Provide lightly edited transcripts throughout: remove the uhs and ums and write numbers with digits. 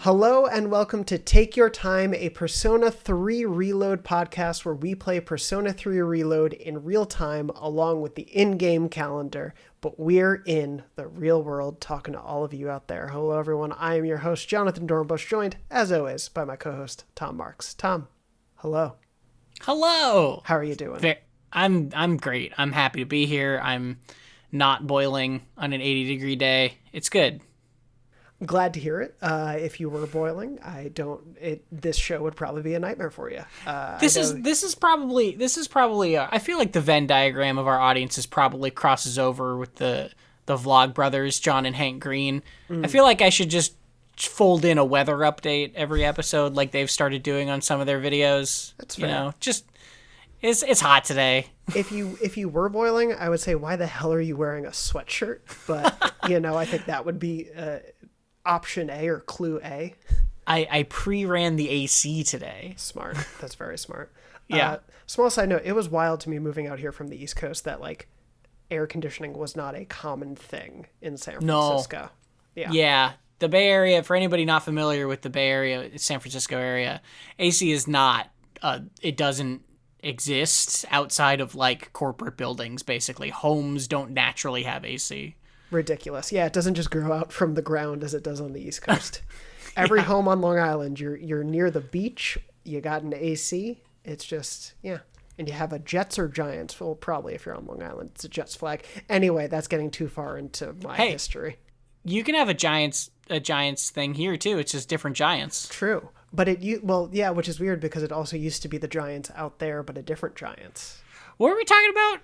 Hello and welcome to Take Your Time, a Persona 3 Reload podcast where we play Persona 3 Reload in real time along with the in-game calendar, but we're in the real world talking to all of you out there. Hello everyone, I am your host Jonathon Dornbush, joined as always by my co-host Tom Marks. Tom, hello. Hello. How are you doing? I'm great. I'm happy to be here. I'm not boiling on an 80-degree day. It's good. Glad to hear it. If you were boiling, this show would probably be a nightmare for you. This is probably I feel like the Venn diagram of our audiences probably crosses over with the vlog brothers, John and Hank Green. I feel like I should just fold in a weather update every episode like they've started doing on some of their videos. That's fair. You know, just it's hot today. If you were boiling, I would say, why the hell are you wearing a sweatshirt? But, I think that would be option A or clue A. I pre-ran the AC today. Smart. That's very smart. Yeah. Small side note, it was wild to me moving out here from the East Coast that, like, air conditioning was not a common thing in San Francisco. No. Yeah. The Bay Area, for anybody not familiar with the Bay Area, San Francisco area, AC is not, it doesn't exist outside of, like, corporate buildings, basically. Homes don't naturally have AC. Ridiculous. Yeah, it doesn't just grow out from the ground as it does on the East Coast. Every home on Long Island, you're near the beach, you got an AC, it's just, yeah. And you have a Jets or Giants. Well, probably if you're on Long Island, it's a Jets flag. Anyway, that's getting too far into my history. You can have a Giants thing here too. It's just different Giants. True. But which is weird because it also used to be the Giants out there, but a different Giants. What are we talking about?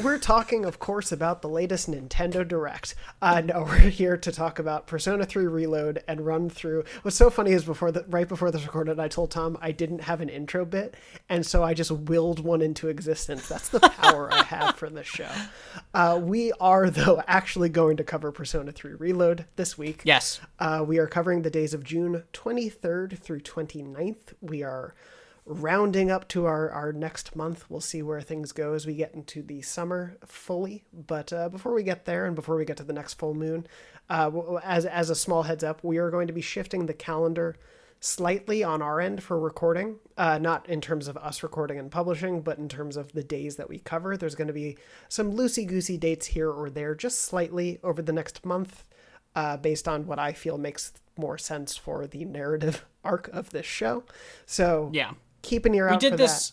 We're talking, of course, about the latest Nintendo Direct. No, we're here to talk about Persona 3 Reload and run through. What's so funny is right before this recorded, I told Tom I didn't have an intro bit, and so I just willed one into existence. That's the power I have for this show. We are, though, actually going to cover Persona 3 Reload this week. Yes. We are covering the days of June 23rd through 29th. We are rounding up to our next month. We'll see where things go as we get into the summer fully. But before we get there and before we get to the next full moon, as a small heads up, we are going to be shifting the calendar slightly on our end for recording, not in terms of us recording and publishing, but in terms of the days that we cover. There's going to be some loosey-goosey dates here or there, just slightly over the next month, based on what I feel makes more sense for the narrative arc of this show. So yeah. Keep an ear out for that.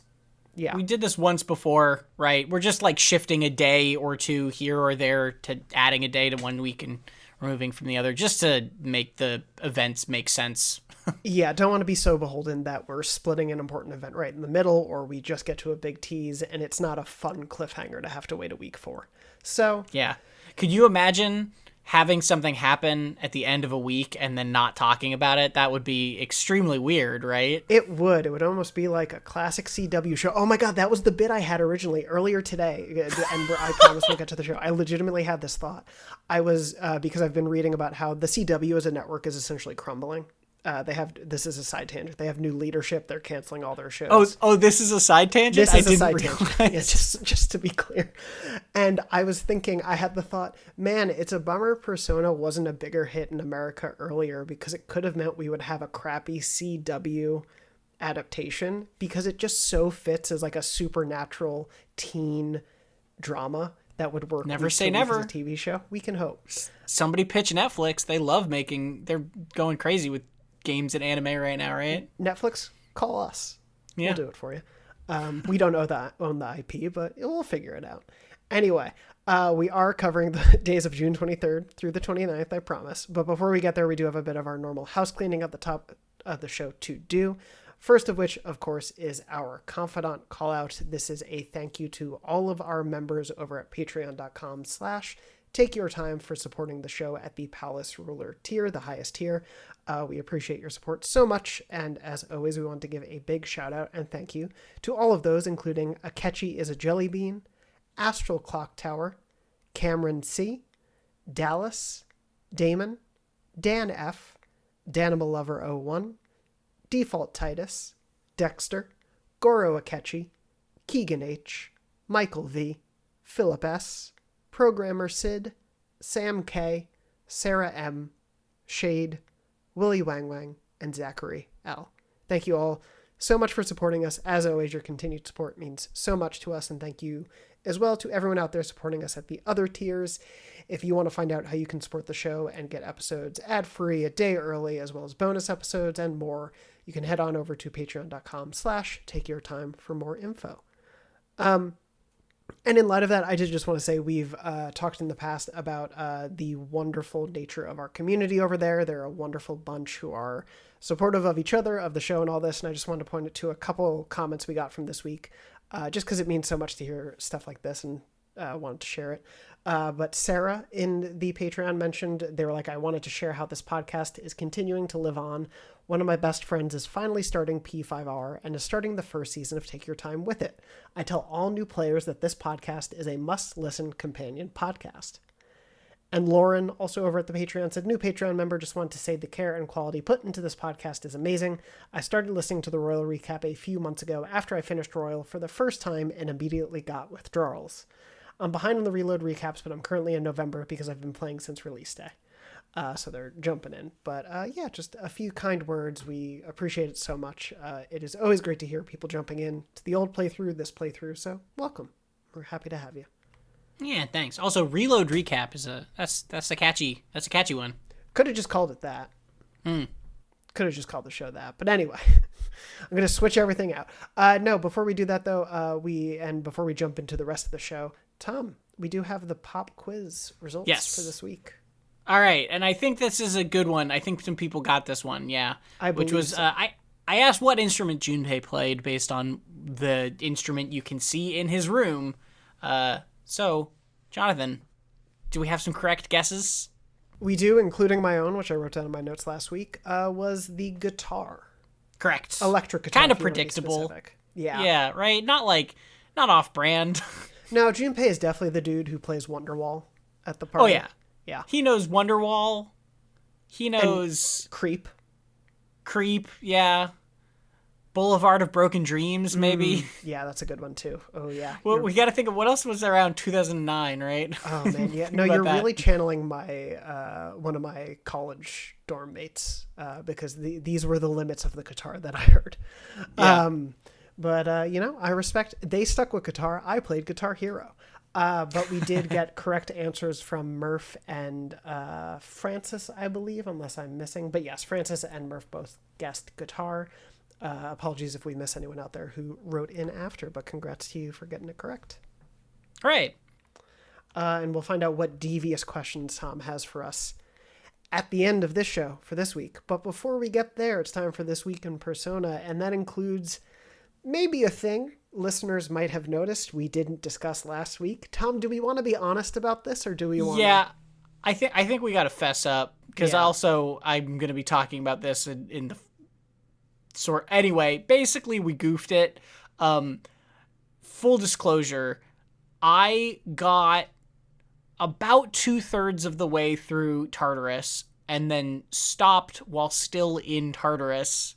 Yeah. We did this once before, right? We're just like shifting a day or two here or there to adding a day to 1 week and removing from the other just to make the events make sense. Yeah, don't want to be so beholden that we're splitting an important event right in the middle or we just get to a big tease and it's not a fun cliffhanger to have to wait a week for. So, yeah. Could you imagine having something happen at the end of a week and then not talking about it? That would be extremely weird, right? It would almost be like a classic CW show. Oh my God, that was the bit I had originally earlier today. And I promise we'll get to the show. I legitimately had this thought. I was, because I've been reading about how the CW as a network is essentially crumbling. This is a side tangent. They have new leadership. They're canceling all their shows. Oh, this is a side tangent? This is a side tangent. Yeah, just to be clear. And I was thinking, I had the thought, man, it's a bummer Persona wasn't a bigger hit in America earlier because it could have meant we would have a crappy CW adaptation because it just so fits as like a supernatural teen drama that would work. Never say never. As a TV show. We can hope. Somebody pitch Netflix. They're going crazy with games and anime right now, right? Netflix, call us. Yeah. We'll do it for you. We don't own the IP, but we'll figure it out. Anyway, we are covering the days of June 23rd through the 29th, I promise. But before we get there, we do have a bit of our normal house cleaning at the top of the show to do. First of which, of course, is our Confidant call out. This is a thank you to all of our members over at patreon.com/Take Your Time for supporting the show at the Palace Ruler tier, the highest tier. We appreciate your support so much, and as always, we want to give a big shout out and thank you to all of those, including Akechi is a Jelly Bean, Astral Clock Tower, Cameron C., Dallas, Damon, Dan F., Danimal Lover 01, Default Titus, Dexter, Goro Akechi, Keegan H., Michael V., Philip S., Programmer Sid, Sam K., Sarah M., Shade, Willie Wang Wang, and Zachary L. Thank you all so much for supporting us. As always, your continued support means so much to us, and thank you as well to everyone out there supporting us at the other tiers. If you want to find out how you can support the show and get episodes ad-free a day early, as well as bonus episodes and more, you can head on over to patreon.com/takeyourtime for more info. And in light of that, I did just want to say we've talked in the past about the wonderful nature of our community over there. They're a wonderful bunch who are supportive of each other, of the show, and all this. And I just wanted to point to a couple comments we got from this week, just because it means so much to hear stuff like this, and wanted to share it. But Sarah in the Patreon mentioned, they were like, I wanted to share how this podcast is continuing to live on. One of my best friends is finally starting P5R and is starting the first season of Take Your Time with it. I tell all new players that this podcast is a must-listen companion podcast. And Lauren, also over at the Patreon, said, new Patreon member, just want to say the care and quality put into this podcast is amazing. I started listening to the Royal recap a few months ago after I finished Royal for the first time and immediately got withdrawals. I'm behind on the Reload recaps, but I'm currently in November because I've been playing since release day. So they're jumping in. But yeah, just a few kind words. We appreciate it so much. It is always great to hear people jumping in to the old playthrough, this playthrough. So welcome. We're happy to have you. Yeah, thanks. Also, Reload recap is that's a catchy one. Could have just called it that. Could have just called the show that. But anyway, I'm going to switch everything out. No, before we do that though, before we jump into the rest of the show, Tom, we do have the pop quiz results for this week. All right, and I think this is a good one. I think some people got this one, yeah. Which was, so. I asked what instrument Junpei played based on the instrument you can see in his room. So, Jonathan, do we have some correct guesses? We do, including my own, which I wrote down in my notes last week, was the guitar. Correct. Electric guitar. Kind of predictable. Yeah. Yeah, right? Not off-brand. No, Junpei is definitely the dude who plays Wonderwall at the party. Oh, yeah. Yeah. He knows Wonderwall. He knows... And Creep. Creep, yeah. Boulevard of Broken Dreams, maybe. Yeah, that's a good one, too. Oh, yeah. Well, we got to think of what else was around 2009, right? Oh, man, yeah. No, you're really channeling my one of my college dorm mates because these were the limits of the guitar that I heard. Yeah. But, I respect... They stuck with guitar. I played Guitar Hero. But we did get correct answers from Murph and Francis, I believe, unless I'm missing. But yes, Francis and Murph both guessed guitar. Apologies if we miss anyone out there who wrote in after, but congrats to you for getting it correct. All right. And we'll find out what devious questions Tom has for us at the end of this show for this week. But before we get there, it's time for This Week in Persona, and that includes maybe a thing listeners might have noticed we didn't discuss last week. Tom, do we want to be honest about this, or do we want to... I think we got to fess up, because also I'm going to be talking about this in the sort... Anyway, basically we goofed it. Full disclosure, I got about 2/3 of the way through Tartarus and then stopped while still in Tartarus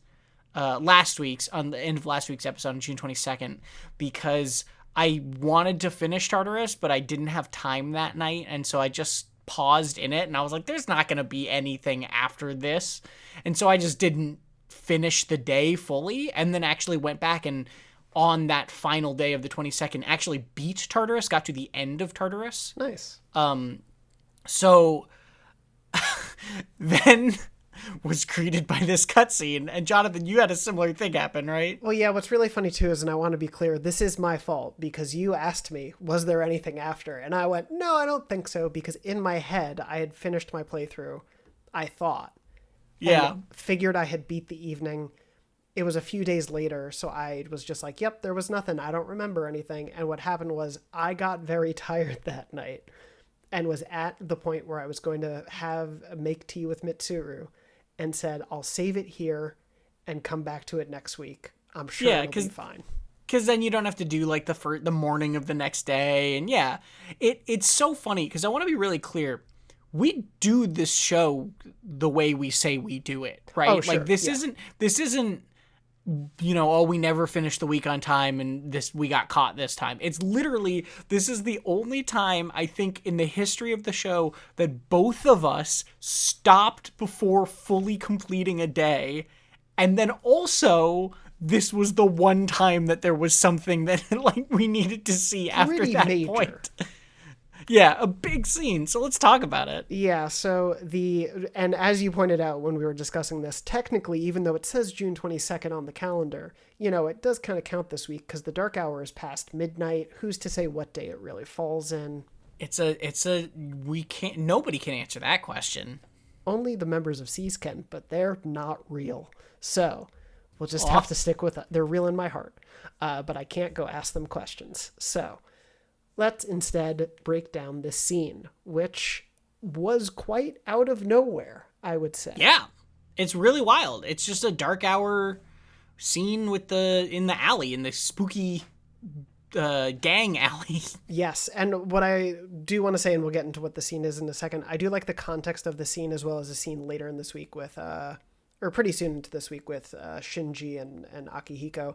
on the end of last week's episode on June 22nd, because I wanted to finish Tartarus, but I didn't have time that night, and so I just paused in it, and I was like, there's not going to be anything after this, and so I just didn't finish the day fully, and then actually went back and on that final day of the 22nd actually beat Tartarus, got to the end of Tartarus. Nice. So then was greeted by this cutscene. And Jonathan, you had a similar thing happen, right? Well, yeah, what's really funny too is, and I want to be clear, this is my fault, because you asked me, was there anything after? And I went, no, I don't think so, because in my head, I had finished my playthrough, I thought. Yeah. And figured I had beat the evening. It was a few days later, so I was just like, yep, there was nothing. I don't remember anything. And what happened was I got very tired that night and was at the point where I was going to make tea with Mitsuru, and said, I'll save it here and come back to it next week. I'm sure it'll be fine. Because then you don't have to do like the morning of the next day. And yeah, it's so funny because I want to be really clear. We do this show the way we say we do it, right? Oh, sure. Like this isn't oh, we never finished the week on time and we got caught this time. It's literally, this is the only time I think in the history of the show that both of us stopped before fully completing a day. And then also, this was the one time that there was something that like we needed to see after Pretty that major. point. Yeah, a big scene. So let's talk about it. Yeah, so and as you pointed out when we were discussing this, technically, even though it says June 22nd on the calendar, it does kind of count this week because the dark hour is past midnight. Who's to say what day it really falls in? Nobody can answer that question. Only the members of SEAS can, but they're not real. So we'll just have to stick with it. They're real in my heart, but I can't go ask them questions. So let's instead break down this scene, which was quite out of nowhere, I would say. Yeah, it's really wild. It's just a dark hour scene in the alley, in the spooky gang alley. Yes, and what I do want to say, and we'll get into what the scene is in a second, I do like the context of the scene as well as the scene later in this week with, or pretty soon into this week with Shinji and Akihiko,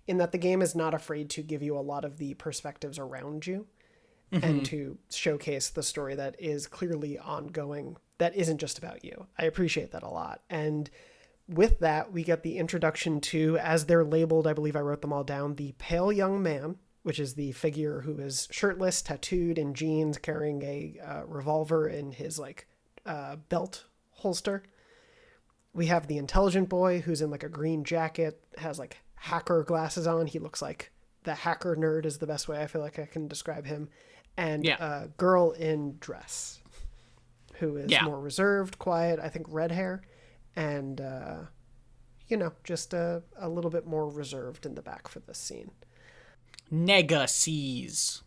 in that the game is not afraid to give you a lot of the perspectives around you and to showcase the story that is clearly ongoing, that isn't just about you. I appreciate that a lot. And with that, we get the introduction to, as they're labeled, I believe I wrote them all down, the pale young man, which is the figure who is shirtless, tattooed, in jeans, carrying a revolver in his belt holster. We have the intelligent boy who's in a green jacket, has hacker glasses on. He looks like the hacker nerd is the best way I feel like I can describe him. And a girl in dress who is more reserved, quiet, I think red hair, and, just a little bit more reserved in the back for this scene. Negacies.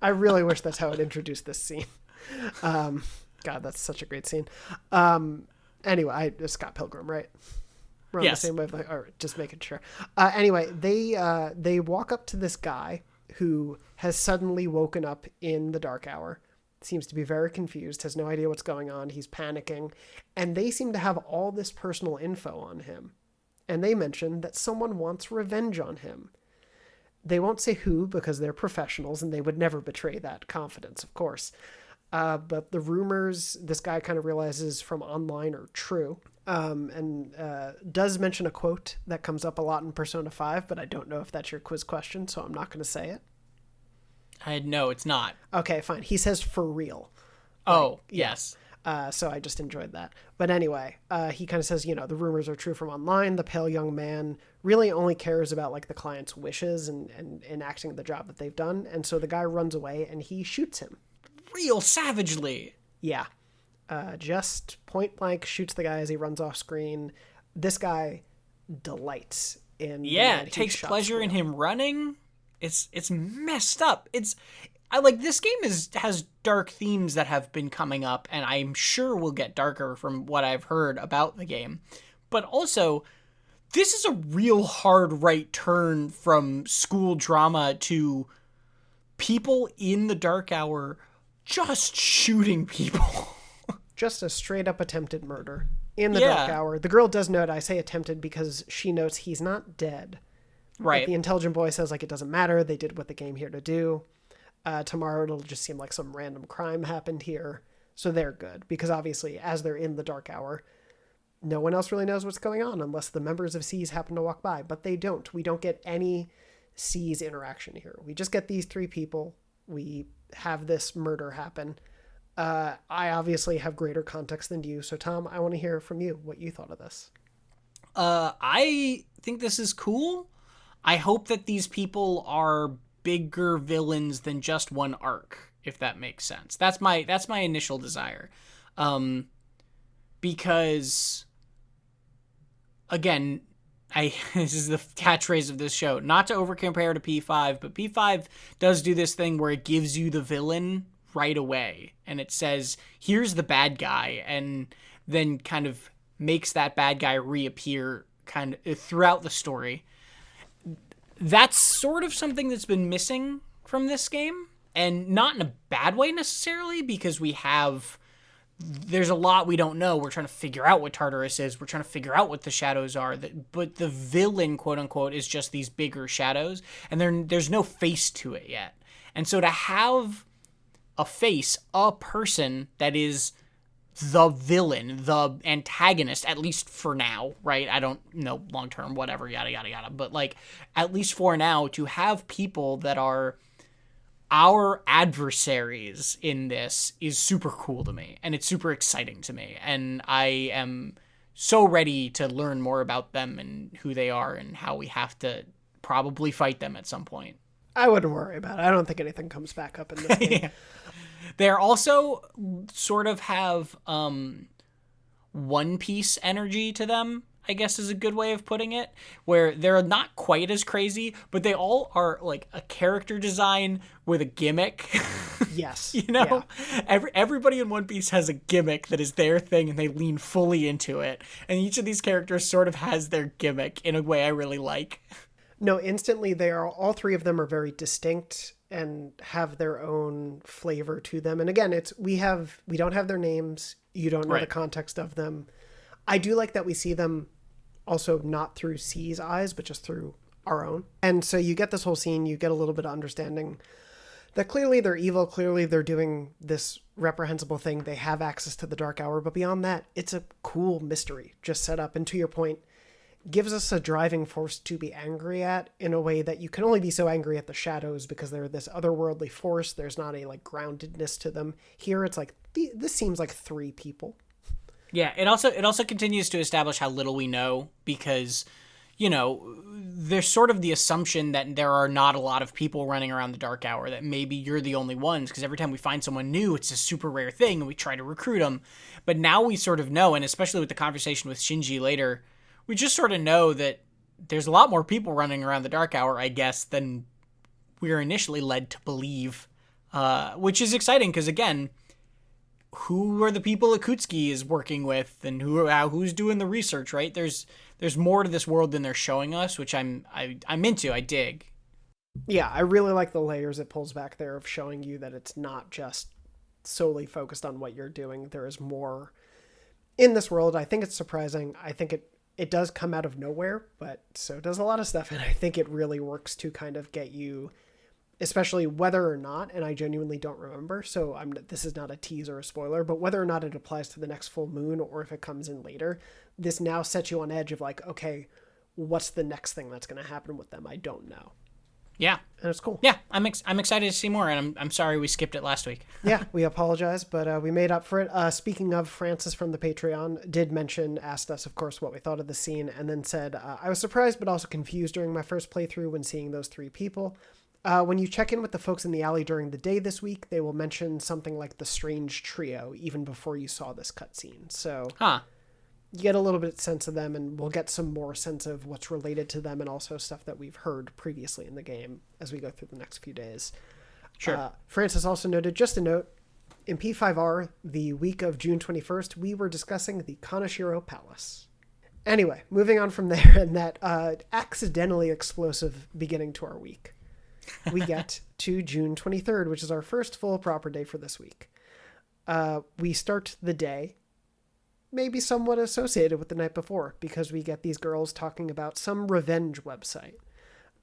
I really wish that's how it introduced this scene. God, that's such a great scene. Anyway, Scott Pilgrim, right? We're on the same wavelength. All right, just making sure. Anyway, they walk up to this guy who has suddenly woken up in the dark hour. Seems to be very confused, has no idea what's going on. He's panicking. And they seem to have all this personal info on him. And they mention that someone wants revenge on him. They won't say who because they're professionals and they would never betray that confidence, of course. But the rumors this guy kind of realizes from online are true. And does mention a quote that comes up a lot in Persona 5, but I don't know if that's your quiz question, so I'm not going to say it. No, it's not. Okay, fine. He says for real. Oh, yes. So I just enjoyed that. But anyway, he kind of says, the rumors are true from online. The pale young man really only cares about the client's wishes and enacting the job that they've done. And so the guy runs away and he shoots him. Real savagely. Yeah. Just point blank shoots the guy as he runs off screen. This guy delights in. Yeah, takes pleasure in him running. It's messed up. This game has dark themes that have been coming up, and I'm sure will get darker from what I've heard about the game. But also, this is a real hard right turn from school drama to people in the dark hour just shooting people. Just a straight up attempted murder in the dark hour. The girl does note, I say attempted because she notes he's not dead. Right. But the intelligent boy says it doesn't matter. They did what they came here to do. Tomorrow it'll just seem like some random crime happened here. So they're good because obviously as they're in the dark hour, no one else really knows what's going on unless the members of SEAS happen to walk by, but they don't. We don't get any SEAS interaction here. We just get these three people. We have this murder happen. I obviously have greater context than you. So Tom, I want to hear from you what you thought of this. I think this is cool. I hope that these people are bigger villains than just one arc, if that makes sense. That's my initial desire. Because again, this is the catchphrase of this show, not to overcompare to P5, but P5 does do this thing where it gives you the villain right away and it says, here's the bad guy, and then kind of makes that bad guy reappear kind of throughout the story. That's sort of something that's been missing from this game, and not in a bad way necessarily, because we have there's a lot we don't know. We're trying to figure out what Tartarus is. We're trying to figure out what the shadows are. But the villain, quote unquote, is just these bigger shadows, and there's no face to it yet. And so to have a face, a person that is the villain, the antagonist, at least for now, right? I don't know long term, whatever, yada yada yada. But like, at least for now, to have people that are our adversaries in this is super cool to me, and it's super exciting to me, and I am so ready to learn more about them and who they are and how we have to probably fight them at some point. I wouldn't worry about it. I don't think anything comes back up in this game. Yeah. They're also sort of have One Piece energy to them, I guess is a good way of putting it, where they're not quite as crazy, but they all are like a character design with a gimmick. Yes. You know, yeah. everybody in One Piece has a gimmick that is their thing, and they lean fully into it. And each of these characters sort of has their gimmick in a way I really like. No, instantly they are, all three of them are very distinct and have their own flavor to them. And again, we don't have their names. You don't know the context of them. I do like that we see them also not through C's eyes, but just through our own. And so you get this whole scene, you get a little bit of understanding that clearly they're evil, clearly they're doing this reprehensible thing, they have access to the dark hour, but beyond that, it's a cool mystery just set up. And to your point, gives us a driving force to be angry at in a way that you can only be so angry at the shadows because they're this otherworldly force. There's not a like groundedness to them. Here it's like, this seems like three people. Yeah, it also continues to establish how little we know because, you know, there's sort of the assumption that there are not a lot of people running around the dark hour, that maybe you're the only ones, because every time we find someone new, it's a super rare thing and we try to recruit them. But now we sort of know, and especially with the conversation with Shinji later, we just sort of know that there's a lot more people running around the dark hour, I guess, than we were initially led to believe, which is exciting because, again, who are the people Akutsuki is working with and who's doing the research, right? There's more to this world than they're showing us, which I'm into. I dig. Yeah, I really like the layers it pulls back there of showing you that it's not just solely focused on what you're doing. There is more in this world. I think it's surprising. I think it does come out of nowhere, but so does a lot of stuff. And I think it really works to kind of get you, especially whether or not, and I genuinely don't remember, so this is not a tease or a spoiler, but whether or not it applies to the next full moon or if it comes in later, this now sets you on edge of like, okay, what's the next thing that's going to happen with them? I don't know. Yeah. And it's cool. Yeah, I'm excited to see more, and I'm sorry we skipped it last week. Yeah, we apologize, but we made up for it. Speaking of, Francis from the Patreon did asked us, of course, what we thought of the scene, and then said, I was surprised but also confused during my first playthrough when seeing those three people. When you check in with the folks in the alley during the day this week, they will mention something like the strange trio even before you saw this cutscene. So you get a little bit sense of them, and we'll get some more sense of what's related to them and also stuff that we've heard previously in the game as we go through the next few days. Sure. Francis also noted, just a note, in P5R, the week of June 21st, we were discussing the Kaneshiro Palace. Anyway, moving on from there and that accidentally explosive beginning to our week. We get to June 23rd, which is our first full proper day for this week. We start the day maybe somewhat associated with the night before because we get these girls talking about some revenge website.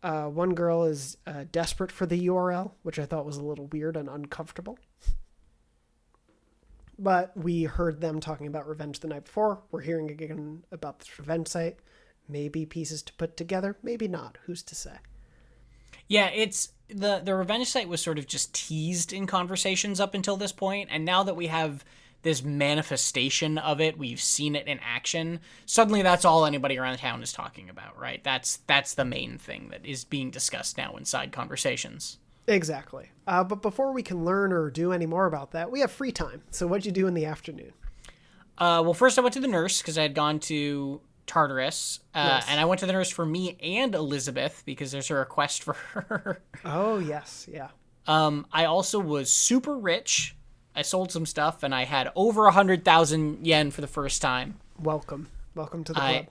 One girl is desperate for the URL, which I thought was a little weird and uncomfortable. But we heard them talking about revenge the night before. We're hearing again about this revenge site. Maybe pieces to put together, maybe not. Who's to say? Yeah, it's the revenge site was sort of just teased in conversations up until this point, and now that we have this manifestation of it, we've seen it in action, suddenly that's all anybody around town is talking about, right? That's the main thing that is being discussed now inside conversations. Exactly. But before we can learn or do any more about that, we have free time. So what'd you do in the afternoon? Well, first I went to the nurse because I had gone to Tartarus, Nice. and I went to the nurse for me and Elizabeth because there's a request for her. Oh, yes. Yeah. I also was super rich. I sold some stuff, and I had over 100,000 yen for the first time. Welcome to the club.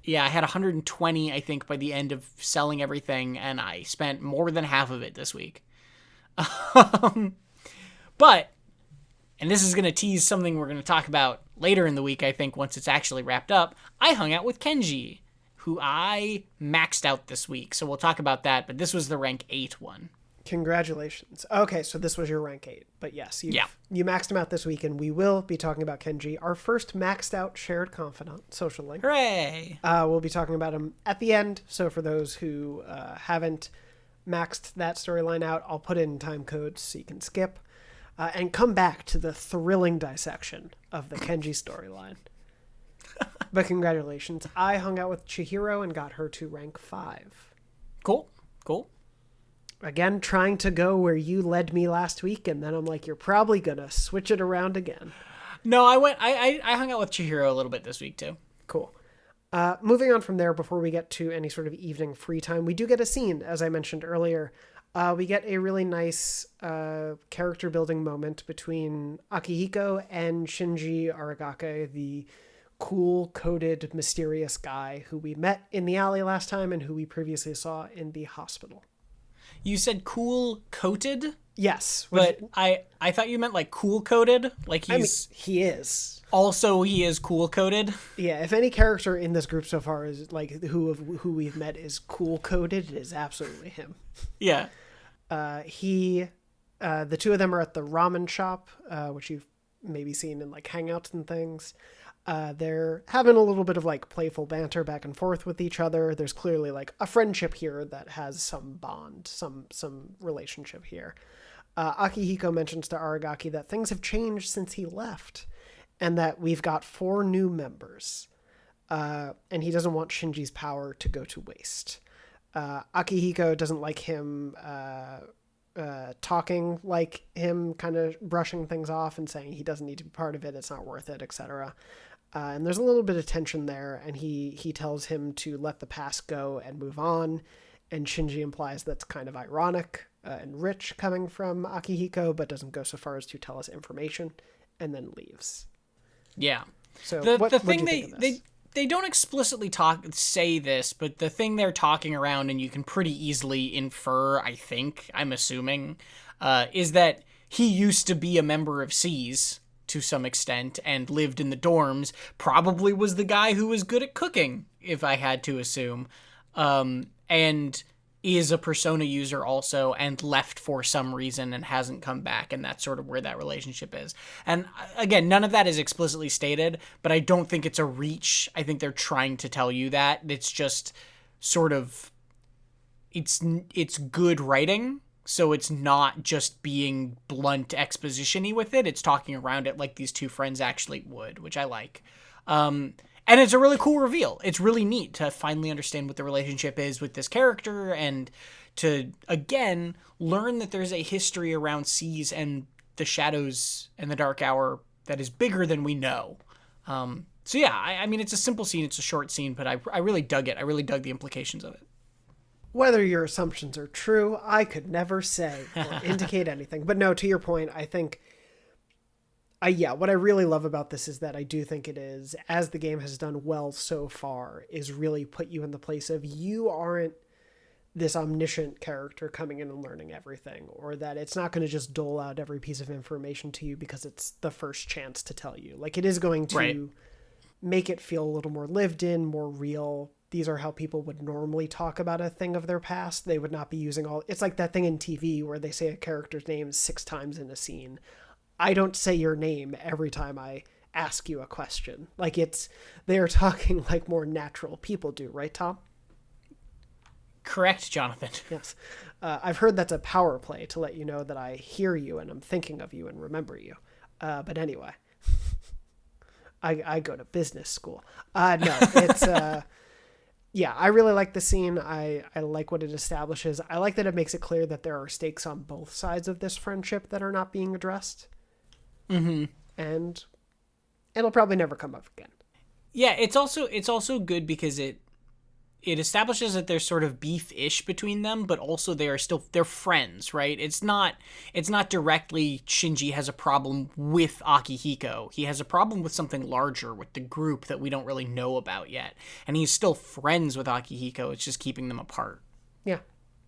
Yeah, I had 120, I think, by the end of selling everything, and I spent more than half of it this week. But and this is going to tease something we're going to talk about later in the week, I think, once it's actually wrapped up, I hung out with Kenji, who I maxed out this week. So we'll talk about that, but this was the rank 8 one. Congratulations. Okay, so this was your rank 8. But yes, you maxed him out this week, and we will be talking about Kenji, our first maxed out shared confidant, social link. Hooray! We'll be talking about him at the end. So for those who haven't maxed that storyline out, I'll put in time codes so you can skip and come back to the thrilling dissection of the Kenji storyline. But congratulations. I hung out with Chihiro and got her to rank 5. Cool. Again, trying to go where you led me last week, and then I'm like, you're probably going to switch it around again. No, I hung out with Chihiro a little bit this week, too. Cool. Moving on from there, before we get to any sort of evening free time, we do get a scene, as I mentioned earlier. We get a really nice character building moment between Akihiko and Shinji Aragake, the cool-coded, mysterious guy who we met in the alley last time and who we previously saw in the hospital. You said cool-coated? Yes. But I thought you meant like cool-coded? Like he is. Also, he is cool-coded? Yeah, if any character in this group so far is like who we've met is cool-coded, it is absolutely him. Yeah. The two of them are at the ramen shop, which you've maybe seen in like hangouts and things. They're having a little bit of like playful banter back and forth with each other. There's clearly like a friendship here that has some bond, some relationship here. Akihiko mentions to Aragaki that things have changed since he left and that we've got 4 new members. And he doesn't want Shinji's power to go to waste. Akihiko doesn't like him talking like him, kind of brushing things off and saying he doesn't need to be part of it, it's not worth it, etc. And there's a little bit of tension there, and he tells him to let the past go and move on, and Shinji implies that's kind of ironic and rich coming from Akihiko, but doesn't go so far as to tell us information, and then leaves. Yeah. So the thing they don't explicitly say this, but the thing they're talking around, and you can pretty easily infer, I'm assuming, is that he used to be a member of C's to some extent and lived in the dorms, probably was the guy who was good at cooking, if I had to assume, and is a Persona user also and left for some reason and hasn't come back, and that's sort of where that relationship is. And again, none of that is explicitly stated, but I don't think it's a reach. I think they're trying to tell you that. It's just sort of, it's good writing, so it's not just being blunt exposition-y with it. It's talking around it like these two friends actually would, which I like. And it's a really cool reveal. It's really neat to finally understand what the relationship is with this character and to, again, learn that there's a history around C's and the shadows and the dark hour that is bigger than we know. So yeah, I mean, it's a simple scene. It's a short scene, but I really dug it. I really dug the implications of it. Whether your assumptions are true, I could never say or indicate anything. But no, to your point, I think... what I really love about this is that I do think it is, as the game has done well so far, is really put you in the place of you aren't this omniscient character coming in and learning everything, or that it's not going to just dole out every piece of information to you because it's the first chance to tell you. Like, it is going to make it feel a little more lived in, more real. These are how people would normally talk about a thing of their past. They would not be using it's like that thing in TV where they say a character's name 6 times in a scene. I don't say your name every time I ask you a question. Like, they're talking like more natural people do, right, Tom? Correct, Jonathan. Yes. I've heard that's a power play to let you know that I hear you and I'm thinking of you and remember you. But anyway, I go to business school. No, it's, I really like the scene. I like what it establishes. I like that it makes it clear that there are stakes on both sides of this friendship that are not being addressed. Mm-hmm. And it'll probably never come up again. Yeah, it's also good because it establishes that there's sort of beef-ish between them, but also they're friends, right? It's not directly Shinji has a problem with Akihiko. He has a problem with something larger, with the group that we don't really know about yet. And he's still friends with Akihiko. It's just keeping them apart. Yeah,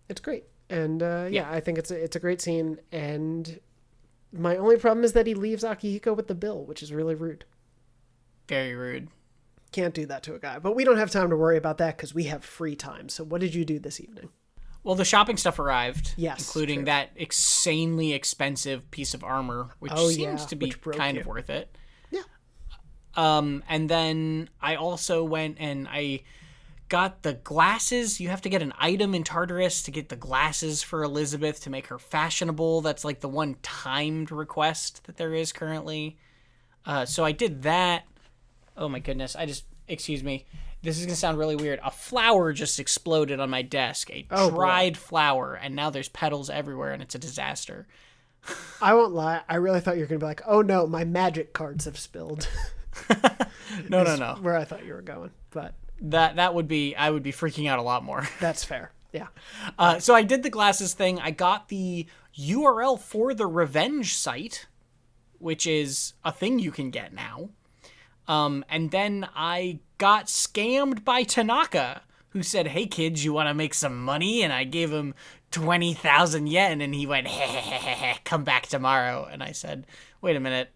it's great. And I think it's a great scene. And My only problem is that he leaves Akihiko with the bill, which is really rude. Very rude. Can't do that to a guy. But we don't have time to worry about that because we have free time. So what did you do this evening? Well, the shopping stuff arrived. Yes, including true. that insanely expensive piece of armor, which seems to be kind of worth it. Yeah. And then I also went and I got the glasses. You have to get an item in Tartarus to get the glasses for Elizabeth to make her fashionable. That's like the one timed request that there is currently. So I did that. Oh my goodness. Excuse me. This is going to sound really weird. A flower just exploded on my desk. A dried flower. And now there's petals everywhere and it's a disaster. I won't lie. I really thought you were going to be like, oh no, my magic cards have spilled. No. Where I thought you were going. But I would be freaking out a lot more. that's fair. Yeah. So I did the glasses thing. I got the URL for the revenge site, which is a thing you can get now. And then I got scammed by Tanaka, who said, hey kids, you want to make some money? And I gave him 20,000 yen and he went, hey, come back tomorrow. And I said, wait a minute.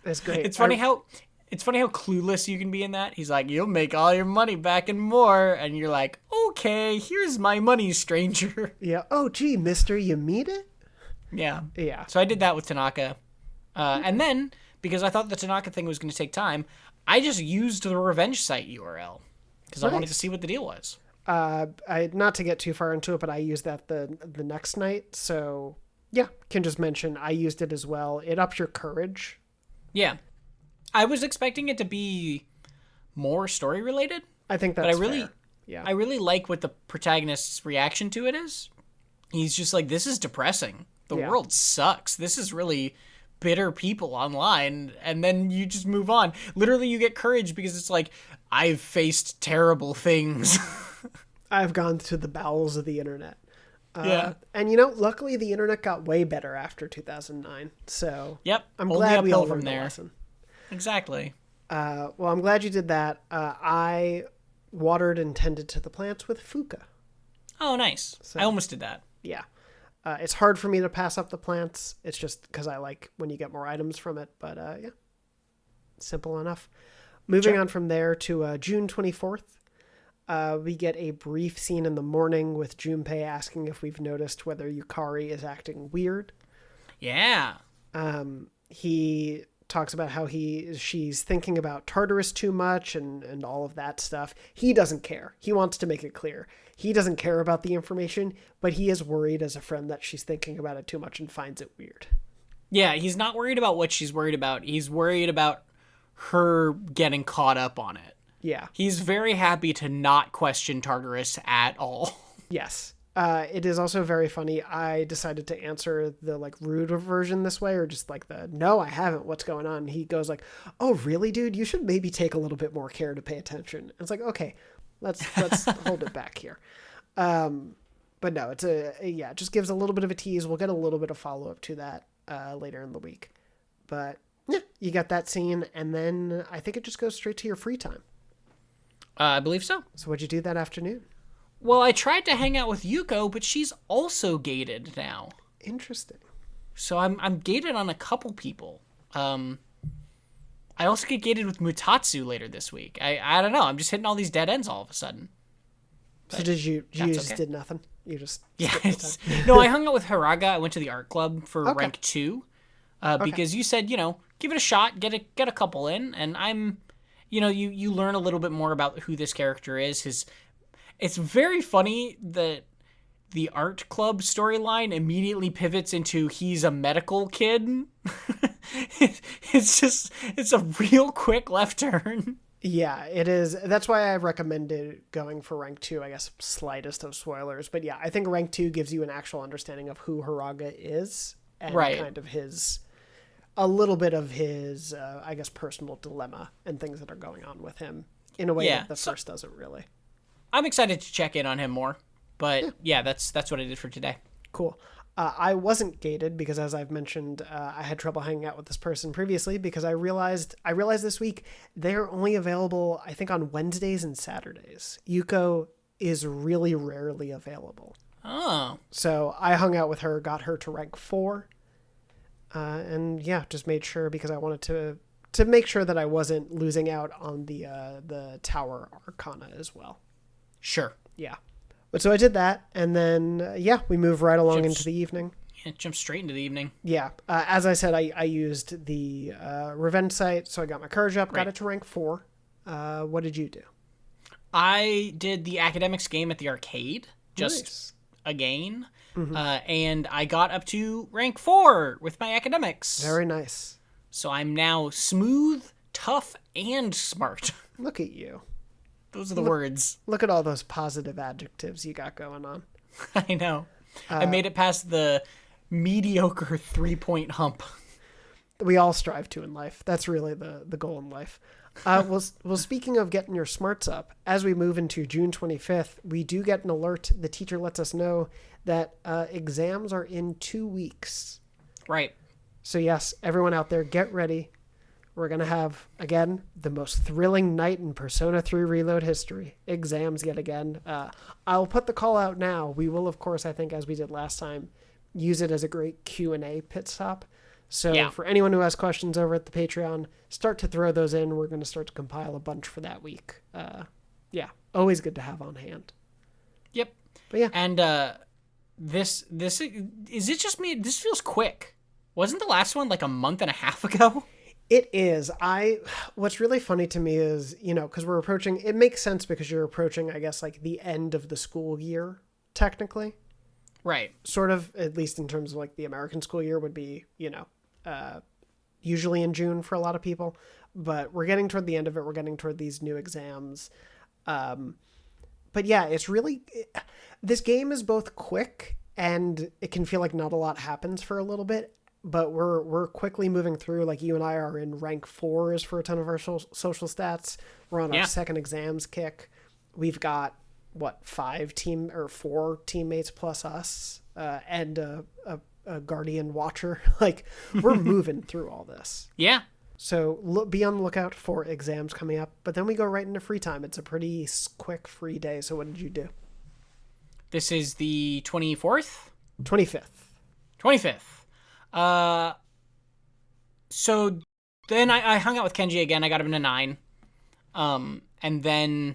That's great. It's funny how clueless you can be in that. He's like, you'll make all your money back and more. And you're like, okay, here's my money, stranger. Yeah. Oh, gee, mister, you mean it? Yeah. Yeah. So I did that with Tanaka. And then, because I thought the Tanaka thing was going to take time, I just used the revenge site URL because I wanted to see what the deal was. Not to get too far into it, but I used that the next night. So yeah, can just mention I used it as well. It ups your courage. Yeah. I was expecting it to be more story related. I think that's fair. Yeah. I really like what the protagonist's reaction to it is. He's just like, this is depressing. The world sucks. This is really bitter people online. And then you just move on. Literally, you get courage because it's like, I've faced terrible things. I've gone to the bowels of the internet. Yeah. And luckily the internet got way better after 2009. So yep. I'm Only glad we all from learned there. the lesson. Exactly. Well, I'm glad you did that. I watered and tended to the plants with Fuuka. Oh, nice. So, I almost did that. Yeah. It's hard for me to pass up the plants. It's just because I like when you get more items from it. But yeah, simple enough. Moving on from there to June 24th. We get a brief scene in the morning with Junpei asking if we've noticed whether Yukari is acting weird. Yeah. He talks about how she's thinking about Tartarus too much and all of that stuff. He doesn't care. He wants to make it clear. He doesn't care about the information, but he is worried as a friend that she's thinking about it too much and finds it weird. Yeah, he's not worried about what she's worried about. He's worried about her getting caught up on it. Yeah. He's very happy to not question Tartarus at all. Yes. It is also very funny. I decided to answer the rude version this way, or just the, no, I haven't. What's going on? He goes oh, really, dude? You should maybe take a little bit more care to pay attention. It's like, okay, let's hold it back here. But no, it's it just gives a little bit of a tease. We'll get a little bit of follow up to that later in the week. But yeah, you got that scene, and then I think it just goes straight to your free time. I believe so. So what'd you do that afternoon? Well, I tried to hang out with Yuko, but she's also gated now. Interesting. So I'm gated on a couple people. I also get gated with Mutatsu later this week. I don't know. I'm just hitting all these dead ends all of a sudden. But so you just did nothing? You just No, I hung out with Haraga. I went to the art club for rank 2 because you said, give it a shot, get a couple in, and I'm, you learn a little bit more about who this character is. It's very funny that the art club storyline immediately pivots into he's a medical kid. It's a real quick left turn. Yeah, it is. That's why I recommended going for rank 2, I guess, slightest of spoilers. But yeah, I think rank 2 gives you an actual understanding of who Haraga is and kind of a little bit of his, I guess, personal dilemma and things that are going on with him in a way that the first doesn't really. I'm excited to check in on him more, but yeah, that's what I did for today. Cool. I wasn't gated because, as I've mentioned, I had trouble hanging out with this person previously because I realized this week they're only available, I think, on Wednesdays and Saturdays. Yuko is really rarely available. Oh. So I hung out with her, got her to rank 4. And yeah, just made sure because I wanted to make sure that I wasn't losing out on the Tower Arcana as well. Sure. Yeah. But so I did that, and then, we move right along into the evening. Yeah, jump straight into the evening. Yeah. As I said, I used the Revenge site, so I got my courage up, got it to rank 4. What did you do? I did the academics game at the arcade, just again, Mm-hmm. and I got up to rank 4 with my academics. Very nice. So I'm now smooth, tough, and smart. Look at you. Those are the words. Look at all those positive adjectives you got going on. I know. I made it past the mediocre 3-point hump. We all strive to in life. That's really the goal in life. Well, speaking of getting your smarts up, as we move into June 25th, we do get an alert. The teacher lets us know that exams are in 2 weeks. Right. So yes, everyone out there, get ready. We're going to have, again, the most thrilling night in Persona 3 Reload history. Exams yet again. I'll put the call out now. We will, of course, I think, as we did last time, use it as a great Q&A pit stop. So for anyone who has questions over at the Patreon, start to throw those in. We're going to start to compile a bunch for that week. Always good to have on hand. Yep. But yeah. And this is it just me? This feels quick. Wasn't the last one like a month and a half ago? It is. What's really funny to me is, because we're approaching, it makes sense because you're approaching, I guess, like the end of the school year, technically. Right. Sort of, at least in terms of like the American school year would be, usually in June for a lot of people. But we're getting toward the end of it. We're getting toward these new exams. But yeah, it's really, this game is both quick and it can feel like not a lot happens for a little bit. But we're quickly moving through. Like you and I are in rank 4s for a ton of our social stats. We're on our second exams kick. We've got 4 teammates plus us and a guardian watcher. Like we're moving through all this. Yeah. So be on the lookout for exams coming up. But then we go right into free time. It's a pretty quick free day. So what did you do? This is the 24th? 25th. 25th. So then I hung out with Kenji again. I got him to 9. And then,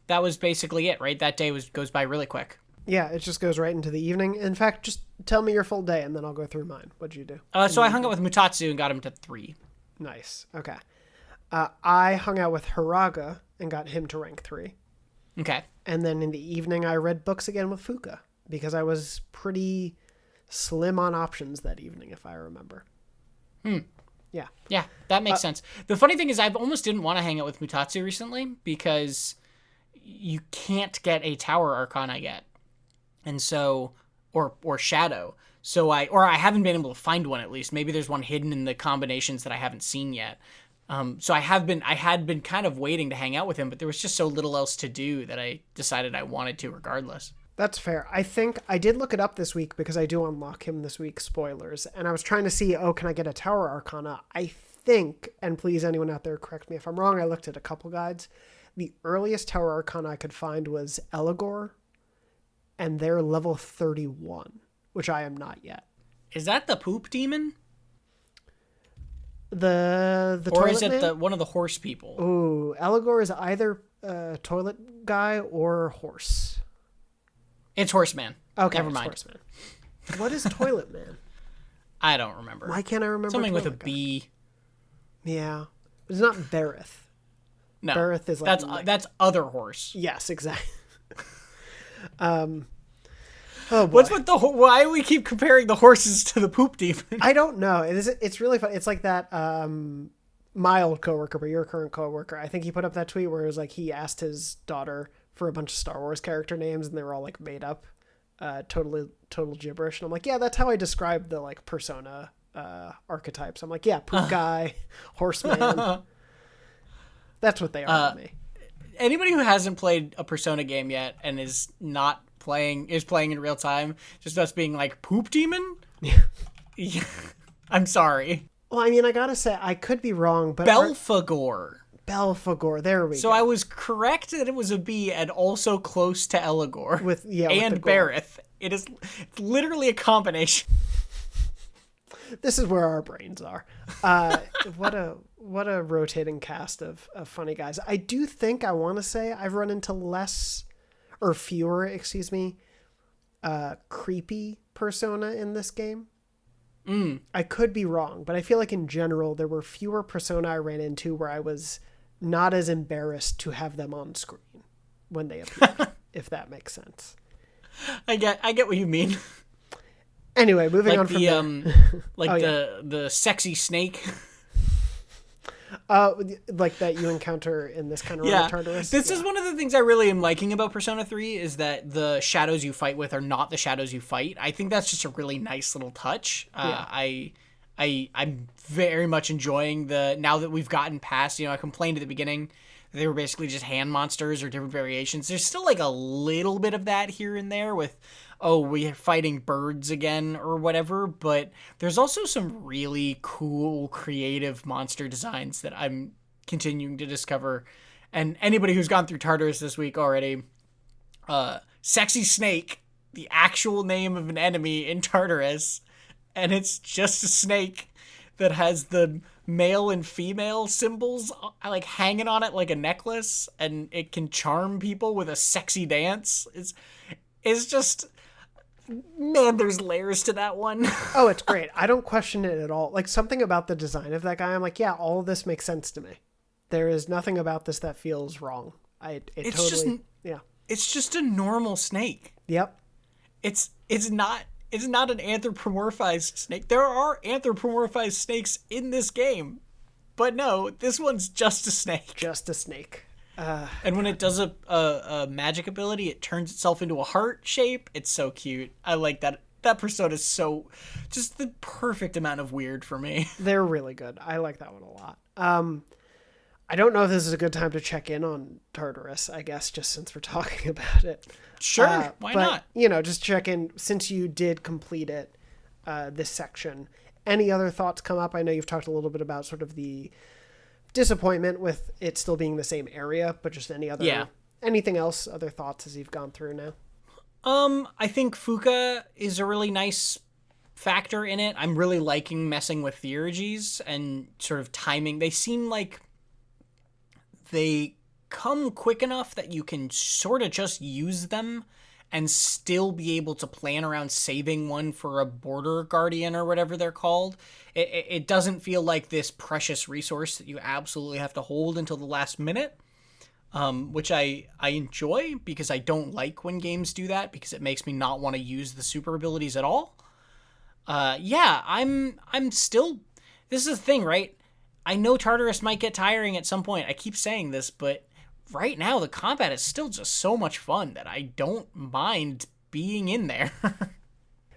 that was basically it, right? That day goes by really quick. Yeah, it just goes right into the evening. In fact, just tell me your full day and then I'll go through mine. What'd you do? So I hung out with Mutatsu and got him to 3. Nice. Okay. I hung out with Hiraga and got him to rank 3. Okay. And then in the evening, I read books again with Fuuka because I was pretty slim on options that evening, if I remember. Yeah. Yeah, that makes sense. The funny thing is I almost didn't want to hang out with Mutatsu recently because you can't get a Tower Arcana yet. And so, or Shadow. So I haven't been able to find one at least. Maybe there's one hidden in the combinations that I haven't seen yet. So I had been kind of waiting to hang out with him, but there was just so little else to do that I decided I wanted to regardless. That's fair. I think I did look it up this week because I do unlock him this week, spoilers. And I was trying to see, can I get a Tower Arcana? I think, and please anyone out there correct me if I'm wrong, I looked at a couple guides. The earliest Tower Arcana I could find was Eligor, and they're level 31, which I am not yet. Is that the poop demon? The or toilet is it man? one of the horse people? Ooh, Eligor is either a toilet guy or horse. It's Horseman. Okay, never mind. Horseman. What is Toilet Man? I don't remember. Why can't I remember? Something with a Toilet B. Guy? Yeah, it's not Berith. No, Berith is like that's other horse. Yes, exactly. Oh boy. What's with why do we keep comparing the horses to the poop demon? I don't know. It's really fun. It's like that my old coworker, but your current coworker. I think he put up that tweet where it was like he asked his daughter for a bunch of Star Wars character names and they were all like made up, total gibberish. And I'm like, yeah, that's how I describe the like Persona archetypes. I'm like, yeah, poop guy, horseman. That's what they are to me. Anybody who hasn't played a Persona game yet and is playing in real time, just us being like poop demon. Yeah. I'm sorry. Well, I mean, I gotta say, I could be wrong, but Belphegor. Belphegor, there we go. So I was correct that it was a B and also close to Eligor. With and the Berith. It's literally a combination. This is where our brains are. What a rotating cast of funny guys. I do think, I want to say, I've run into fewer, creepy persona in this game. I could be wrong, but I feel like in general there were fewer persona I ran into where I was not as embarrassed to have them on screen when they appeared, if that makes sense. I get what you mean. Anyway, moving on from there. The sexy snake. Like that you encounter in this kind of run of Tartarus. This is one of the things I really am liking about Persona 3 is that the shadows you fight with are not the shadows you fight. I think that's just a really nice little touch. I'm very much enjoying now that we've gotten past, I complained at the beginning that they were basically just hand monsters or different variations. There's still like a little bit of that here and there with, we're fighting birds again or whatever, but there's also some really cool, creative monster designs that I'm continuing to discover. And anybody who's gone through Tartarus this week already, Sexy Snake, the actual name of an enemy in Tartarus, and it's just a snake that has the male and female symbols like hanging on it like a necklace, and it can charm people with a sexy dance. It's just... Man, there's layers to that one. Oh, it's great. I don't question it at all. Like, something about the design of that guy, I'm like, yeah, all of this makes sense to me. There is nothing about this that feels wrong. It's just a normal snake. Yep. It's not an anthropomorphized snake. There are anthropomorphized snakes in this game, but no, this one's just a snake. Just a snake. And when it does a magic ability, it turns itself into a heart shape. It's so cute. I like that. That persona is so just the perfect amount of weird for me. They're really good. I like that one a lot. I don't know if this is a good time to check in on Tartarus, I guess, just since we're talking about it. Sure, why not? Just check in since you did complete it, this section. Any other thoughts come up? I know you've talked a little bit about sort of the disappointment with it still being the same area, but just anything else, other thoughts as you've gone through now? I think Fuuka is a really nice factor in it. I'm really liking messing with theurgies and sort of timing. They seem like they come quick enough that you can sort of just use them and still be able to plan around saving one for a border guardian or whatever they're called. It doesn't feel like this precious resource that you absolutely have to hold until the last minute, which I enjoy because I don't like when games do that because it makes me not want to use the super abilities at all. I'm still... This is the thing, right? I know Tartarus might get tiring at some point. I keep saying this, but right now the combat is still just so much fun that I don't mind being in there.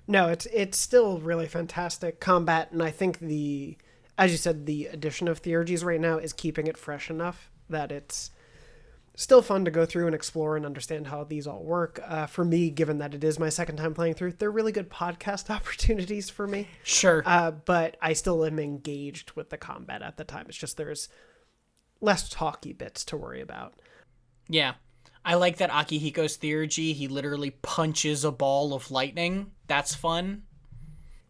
No, it's still really fantastic combat, and I think as you said, the addition of theurgies right now is keeping it fresh enough that it's still fun to go through and explore and understand how these all work. For me, given that it is my second time playing through, they're really good podcast opportunities for me. Sure. But I still am engaged with the combat at the time. It's just there's less talky bits to worry about. Yeah. I like that Akihiko's theurgy, he literally punches a ball of lightning. That's fun.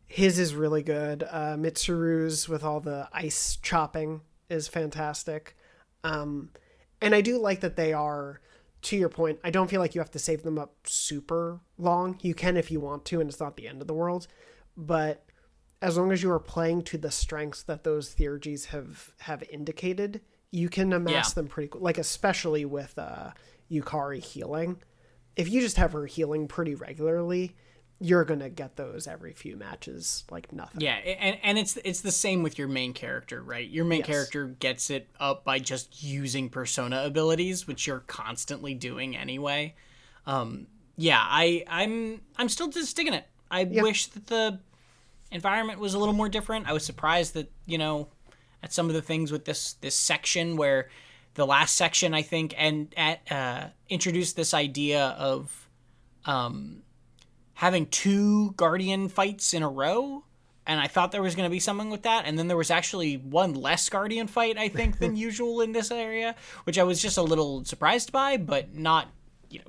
His is really good. Mitsuru's with all the ice chopping is fantastic. And I do like that they are, to your point, I don't feel like you have to save them up super long. You can if you want to, and it's not the end of the world. But as long as you are playing to the strengths that those theurgies have indicated, you can amass them pretty quick. Like, especially with Yukari healing. If you just have her healing pretty regularly, you're going to get those every few matches like nothing. Yeah, and it's the same with your main character, right? Your main character gets it up by just using persona abilities, which you're constantly doing anyway. I'm still just digging it. I wish that the environment was a little more different. I was surprised that, at some of the things with this section where the last section, I think, introduced this idea of having 2 Guardian fights in a row, and I thought there was going to be something with that, and then there was actually one less Guardian fight, I think, than usual in this area, which I was just a little surprised by, but not,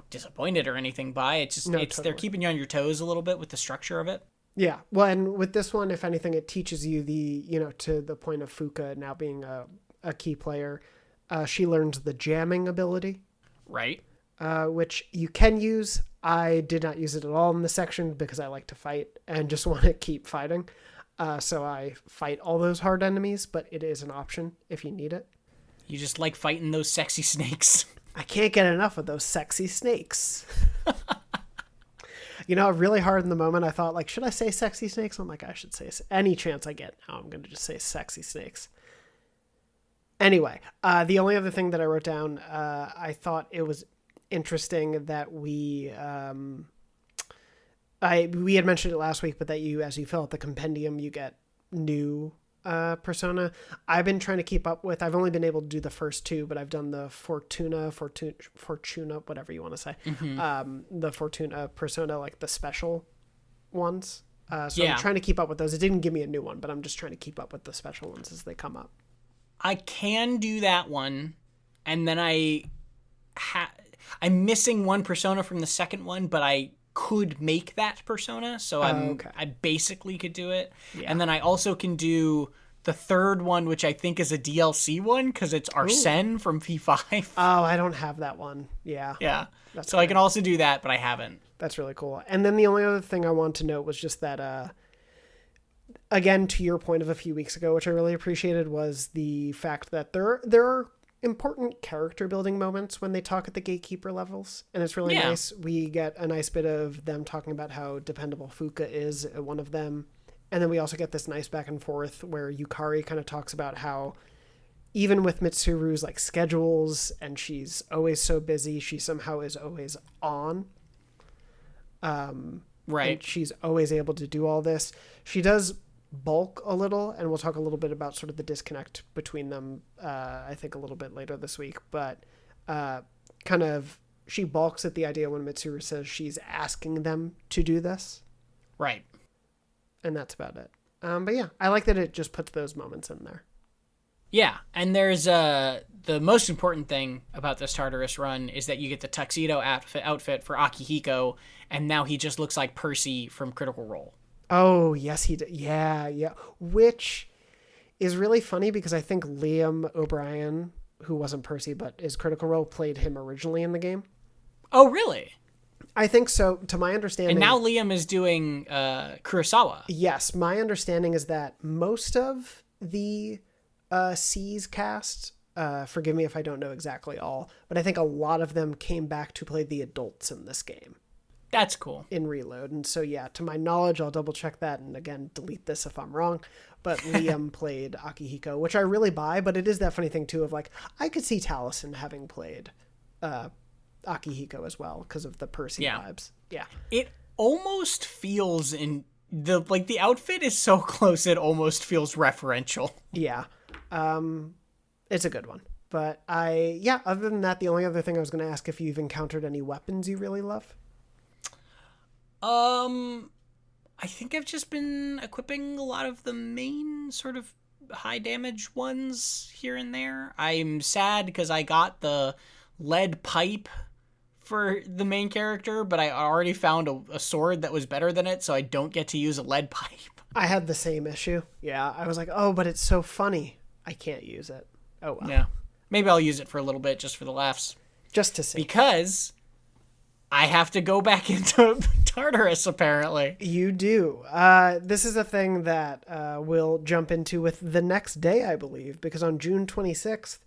disappointed or anything by. It's just, totally. They're keeping you on your toes a little bit with the structure of it. Yeah. Well, and with this one, if anything, it teaches you to the point of Fuuka now being a key player. She learns the jamming ability. Right. Which you can use. I did not use it at all in this section because I like to fight and just want to keep fighting. So I fight all those hard enemies, but it is an option if you need it. You just like fighting those sexy snakes. I can't get enough of those sexy snakes. Really hard in the moment. I thought, like, should I say sexy snakes? I'm like, I should say any chance I get now. I'm going to just say sexy snakes. Anyway, the only other thing that I wrote down, I thought it was interesting that we had mentioned it last week, but that as you fill out the compendium, you get new persona. I've been trying to keep up with. I've only been able to do the first two, but I've done the Fortuna, whatever you want to say. Mm-hmm. The Fortuna persona, like the special ones. So I'm trying to keep up with those. It didn't give me a new one, but I'm just trying to keep up with the special ones as they come up. I can do that one, and then I'm missing one persona from the second one, but I could make that persona, so I basically could do it. Yeah. And then I also can do the third one, which I think is a DLC one, because it's Arsene from P5. Oh, I don't have that one. Yeah. Yeah. So I can also do that, but I haven't. That's really cool. And then the only other thing I want to note was just that, again, to your point of a few weeks ago, which I really appreciated, was the fact that there are important character building moments when they talk at the gatekeeper levels, and it's really nice. We get a nice bit of them talking about how dependable Fuuka is, one of them, and then we also get this nice back and forth where Yukari kind of talks about how even with Mitsuru's like schedules and she's always so busy, she somehow is always on. Right. And she's always able to do all this. She does bulk a little, and we'll talk a little bit about sort of the disconnect between them I think a little bit later this week, but kind of she balks at the idea when Mitsuru says she's asking them to do this, right, and that's about it. But yeah, I like that it just puts those moments in there. Yeah, and there's the most important thing about this Tartarus run is that you get the tuxedo outfit for Akihiko, and now he just looks like Percy from Critical Role. Oh, yes, he did. Yeah. Which is really funny because I think Liam O'Brien, who wasn't Percy but is Critical Role, played him originally in the game. Oh, really? I think so, to my understanding. And now Liam is doing Kurosawa. Yes, my understanding is that most of the C's cast, forgive me if I don't know exactly all, but I think a lot of them came back to play the adults in this game. That's cool. In Reload. And so, yeah, to my knowledge, I'll double check that. And again, delete this if I'm wrong. But Liam played Akihiko, which I really buy. But it is that funny thing, too, of like, I could see Taliesin having played Akihiko as well because of the Percy vibes. Yeah. It almost feels the outfit is so close, it almost feels referential. Yeah. It's a good one. But other than that, the only other thing I was going to ask if you've encountered any weapons you really love. I think I've just been equipping a lot of the main sort of high damage ones here and there. I'm sad because I got the lead pipe for the main character, but I already found a sword that was better than it, so I don't get to use a lead pipe. I had the same issue. Yeah, I was like, oh, but it's so funny. I can't use it. Oh, well. Yeah. Maybe I'll use it for a little bit just for the laughs. Just to see. Because I have to go back into Tartarus, apparently. You do. This is a thing that we'll jump into with the next day, I believe, because on June 26th,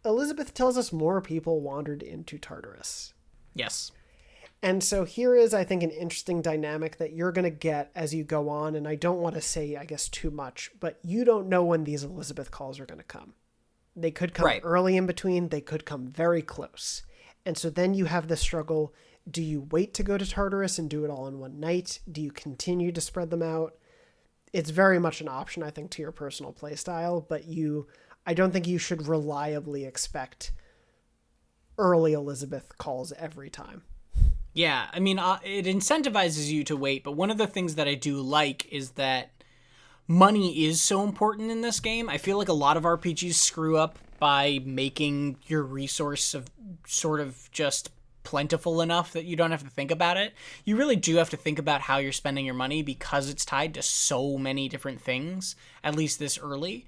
Elizabeth tells us more people wandered into Tartarus. Yes. And so here is, I think, an interesting dynamic that you're going to get as you go on, and I don't want to say, I guess, too much, but you don't know when these Elizabeth calls are going to come. They could come early in between, they could come very close. And so then you have the struggle. Do you wait to go to Tartarus and do it all in one night? Do you continue to spread them out? It's very much an option, I think, to your personal play style, but I don't think you should reliably expect early Elizabeth calls every time. Yeah, I mean, it incentivizes you to wait, but one of the things that I do like is that money is so important in this game. I feel like a lot of RPGs screw up by making your resource of sort of just plentiful enough that you don't have to think about it. You really do have to think about how you're spending your money because it's tied to so many different things, at least this early.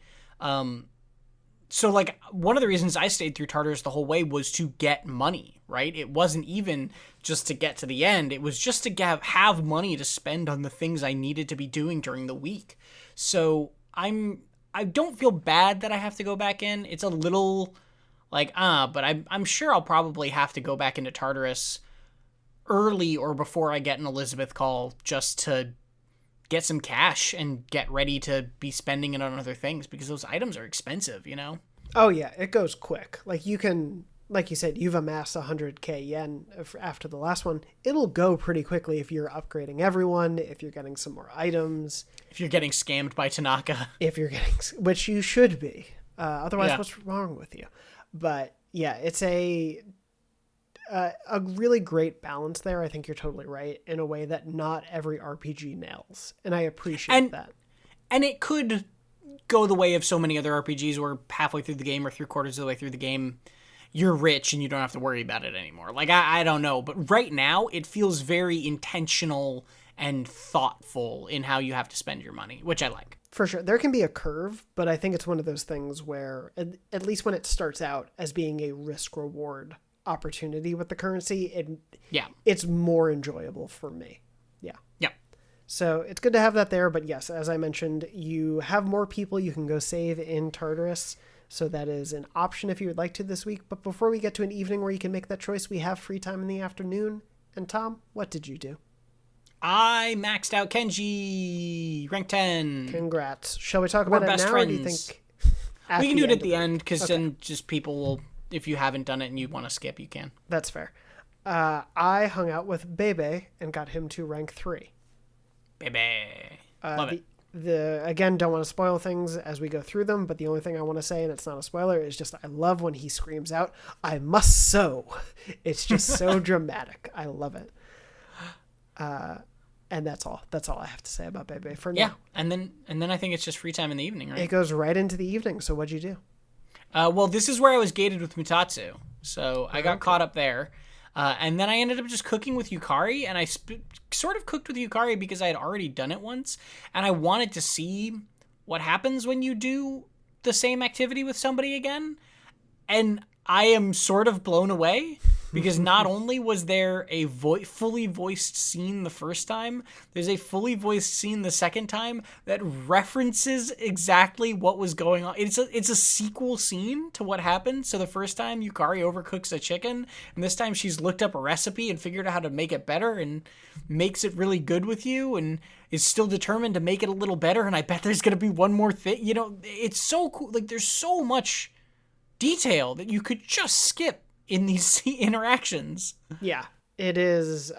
So, like, one of the reasons I stayed through Tartarus the whole way was to get money, right? It wasn't even just to get to the end. It was just to have money to spend on the things I needed to be doing during the week. So, I don't feel bad that I have to go back in. It's a little, like, but I'm sure I'll probably have to go back into Tartarus early or before I get an Elizabeth call just to get some cash and get ready to be spending it on other things because those items are expensive, you know? Oh yeah, it goes quick. Like you can, like you said, you've amassed 100k yen after the last one. It'll go pretty quickly if you're upgrading everyone, if you're getting some more items. If you're getting scammed by Tanaka. If you're getting, which you should be. Otherwise, what's wrong with you? But yeah, it's a really great balance there. I think you're totally right in a way that not every RPG nails. And I appreciate that. And it could go the way of so many other RPGs where halfway through the game or 3/4 of the way through the game, you're rich and you don't have to worry about it anymore. Like, I don't know. But right now, it feels very intentional and thoughtful in how you have to spend your money, which I like. For sure. There can be a curve, but I think it's one of those things where, at least when it starts out as being a risk-reward opportunity with the currency, it's more enjoyable for me. Yeah. So it's good to have that there, but yes, as I mentioned, you have more people you can go save in Tartarus, so that is an option if you would like to this week. But before we get to an evening where you can make that choice, we have free time in the afternoon. And Tom, what did you do? I maxed out Kenji, rank 10. Congrats. Shall we talk about it now, friends. or do you think we can do it at the end, because then just people will, if you haven't done it and you want to skip, you can. That's fair. I hung out with Bebe and got him to rank 3. Bebe. Love it. Again, don't want to spoil things as we go through them, but the only thing I want to say, and it's not a spoiler, is just I love when he screams out, "I must sew." It's just so dramatic. I love it. And that's all. That's all I have to say about Bebe for now. Yeah, and then I think it's just free time in the evening, right? It goes right into the evening. So what'd you do? Well, this is where I was gated with Mutatsu, so I got caught up there. And then I ended up just cooking with Yukari, and I sort of cooked with Yukari because I had already done it once, and I wanted to see what happens when you do the same activity with somebody again. And I am sort of blown away because not only was there a fully voiced scene the first time, there's a fully voiced scene the second time that references exactly what was going on. It's a sequel scene to what happened. So the first time Yukari overcooks a chicken, and this time she's looked up a recipe and figured out how to make it better and makes it really good with you and is still determined to make it a little better. And I bet there's going to be one more thing. You know, it's so cool. Like, there's so much detail that you could just skip in these interactions. Yeah, it is.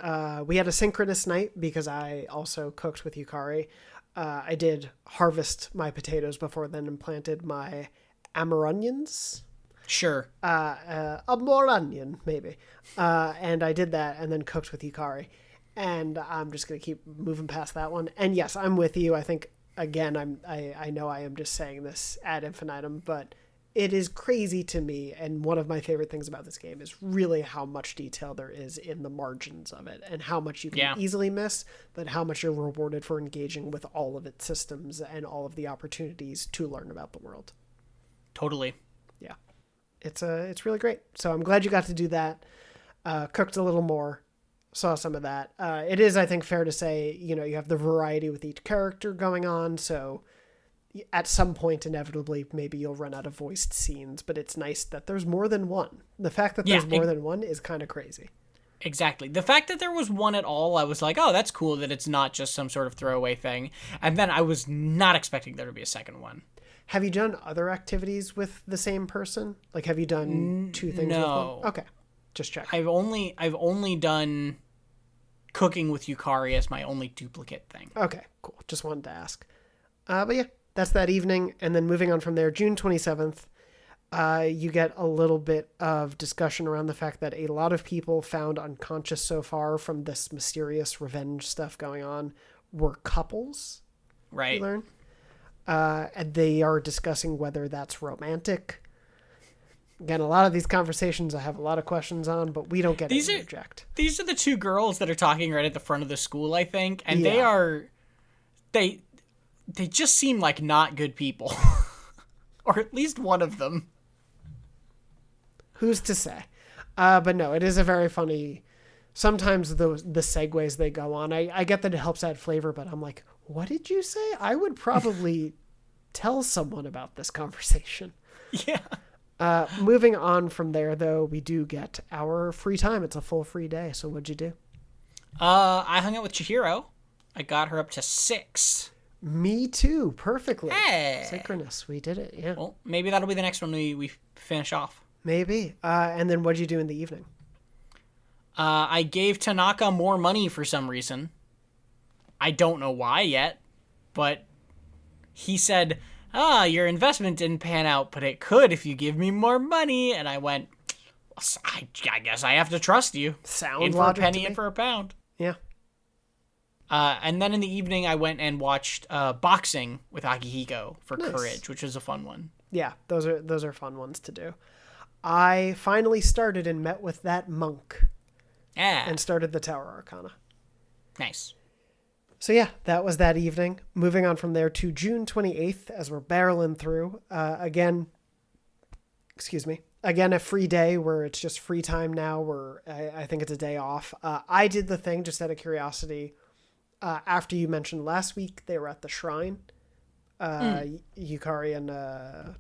We had a synchronous night because I also cooked with Yukari. I did harvest my potatoes before then and planted my amoronions. Sure. A more onion, maybe. And I did that and then cooked with Yukari. And I'm just going to keep moving past that one. And yes, I'm with you. I think, again, I know I am just saying this ad infinitum, but it is crazy to me, and one of my favorite things about this game is really how much detail there is in the margins of it, and how much you can easily miss, but how much you're rewarded for engaging with all of its systems and all of the opportunities to learn about the world. Totally. Yeah. It's really great. So I'm glad you got to do that. Cooked a little more, saw some of that. It is, I think, fair to say, you know, you have the variety with each character going on, so at some point, inevitably, maybe you'll run out of voiced scenes, but it's nice that there's more than one. The fact that there's more than one is kind of crazy. Exactly. The fact that there was one at all, I was like, oh, that's cool that it's not just some sort of throwaway thing. And then I was not expecting there to be a second one. Have you done other activities with the same person? Like, have you done two things with one? Okay. Just check. I've only done cooking with Yukari as my only duplicate thing. Okay, cool. Just wanted to ask. But yeah. That's that evening, and then moving on from there, June 27th, you get a little bit of discussion around the fact that a lot of people found unconscious so far from this mysterious revenge stuff going on were couples. Right. You learn. And they are discussing whether that's romantic. Again, a lot of these conversations I have a lot of questions on, but we don't get to interject. These are the two girls that are talking right at the front of the school, I think, and they just seem like not good people. Or at least one of them. Who's to say? But no, it is a very funny... Sometimes the segues they go on, I get that it helps add flavor, but I'm like, what did you say? I would probably tell someone about this conversation. Yeah. Moving on from there, though, we do get our free time. It's a full free day. So what'd you do? I hung out with Chihiro. I got her up to 6. Me too. Perfectly. Hey. Synchronous. We did it. Yeah. Well, maybe that'll be the next one we finish off. Maybe. And then what'd you do in the evening? I gave Tanaka more money for some reason. I don't know why yet, but he said, your investment didn't pan out, but it could if you give me more money. And I went, I guess I have to trust you. Sound in for a penny, in for a pound. Yeah. And then in the evening, I went and watched boxing with Akihiko for Nice. Courage, which was a fun one. Yeah, those are fun ones to do. I finally started and met with that monk. Yeah. And started the Tower Arcana. Nice. So yeah, that was that evening. Moving on from there to June 28th, as we're barreling through. Again, a free day where it's just free time now, where I think it's a day off. I did the thing, just out of curiosity, after you mentioned last week, they were at the shrine. Yukari and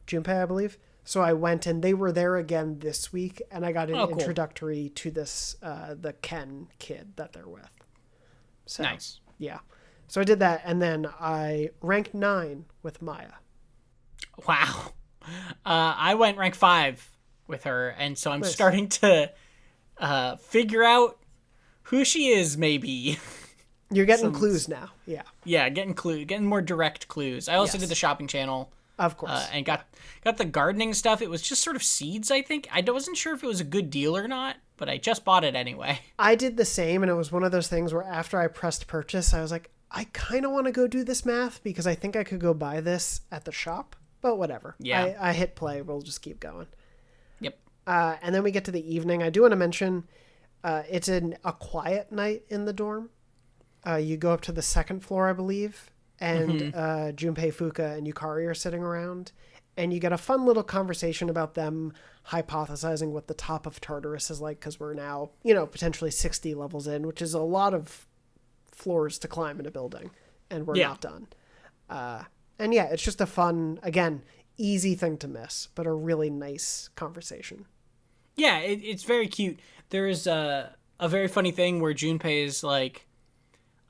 Junpei, I believe. So I went and they were there again this week, and I got an introductory to this, the Ken kid that they're with. So, nice. Yeah. So I did that, and then I ranked 9 with Maya. Wow. I went rank 5 with her, and so I'm Nice. starting to figure out who she is, maybe. You're getting clues now. Yeah. Yeah, getting more direct clues. I also did the shopping channel. Of course. And got the gardening stuff. It was just sort of seeds, I think. I wasn't sure if it was a good deal or not, but I just bought it anyway. I did the same, and it was one of those things where after I pressed purchase, I was like, I kind of want to go do this math because I think I could go buy this at the shop, but whatever. Yeah. I hit play. We'll just keep going. Yep. And then we get to the evening. I do want to mention it's a quiet night in the dorm. You go up to the second floor, I believe, and Junpei, Fuuka, and Yukari are sitting around, and you get a fun little conversation about them hypothesizing what the top of Tartarus is like, because we're now, potentially 60 levels in, which is a lot of floors to climb in a building, and we're not done. And yeah, it's just a fun, again, easy thing to miss, but a really nice conversation. Yeah, it's very cute. There is a very funny thing where Junpei is like,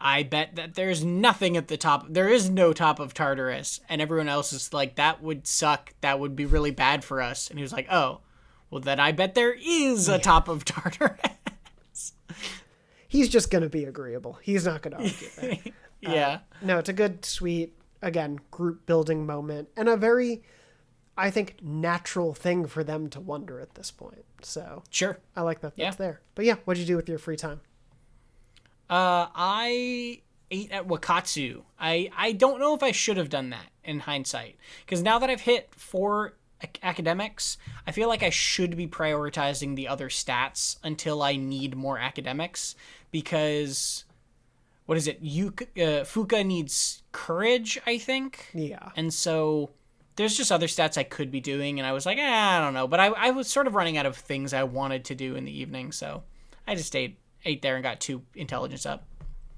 I bet that there's nothing at the top. There is no top of Tartarus. And everyone else is like, that would suck. That would be really bad for us. And he was like, oh, well, then I bet there is a top of Tartarus. He's just going to be agreeable. He's not going to argue there. Yeah. No, it's a good, sweet, again, group building moment. And a very, I think, natural thing for them to wonder at this point. So sure. I like that that's there. But yeah, what'd you do with your free time? I ate at Wakatsu. I don't know if I should have done that in hindsight, because now that I've hit 4 academics, I feel like I should be prioritizing the other stats until I need more academics, because what is it? Fuuka needs courage, I think. Yeah. And so there's just other stats I could be doing, and I was like, I don't know. But I was sort of running out of things I wanted to do in the evening, so I just ate there and got 2 intelligence up.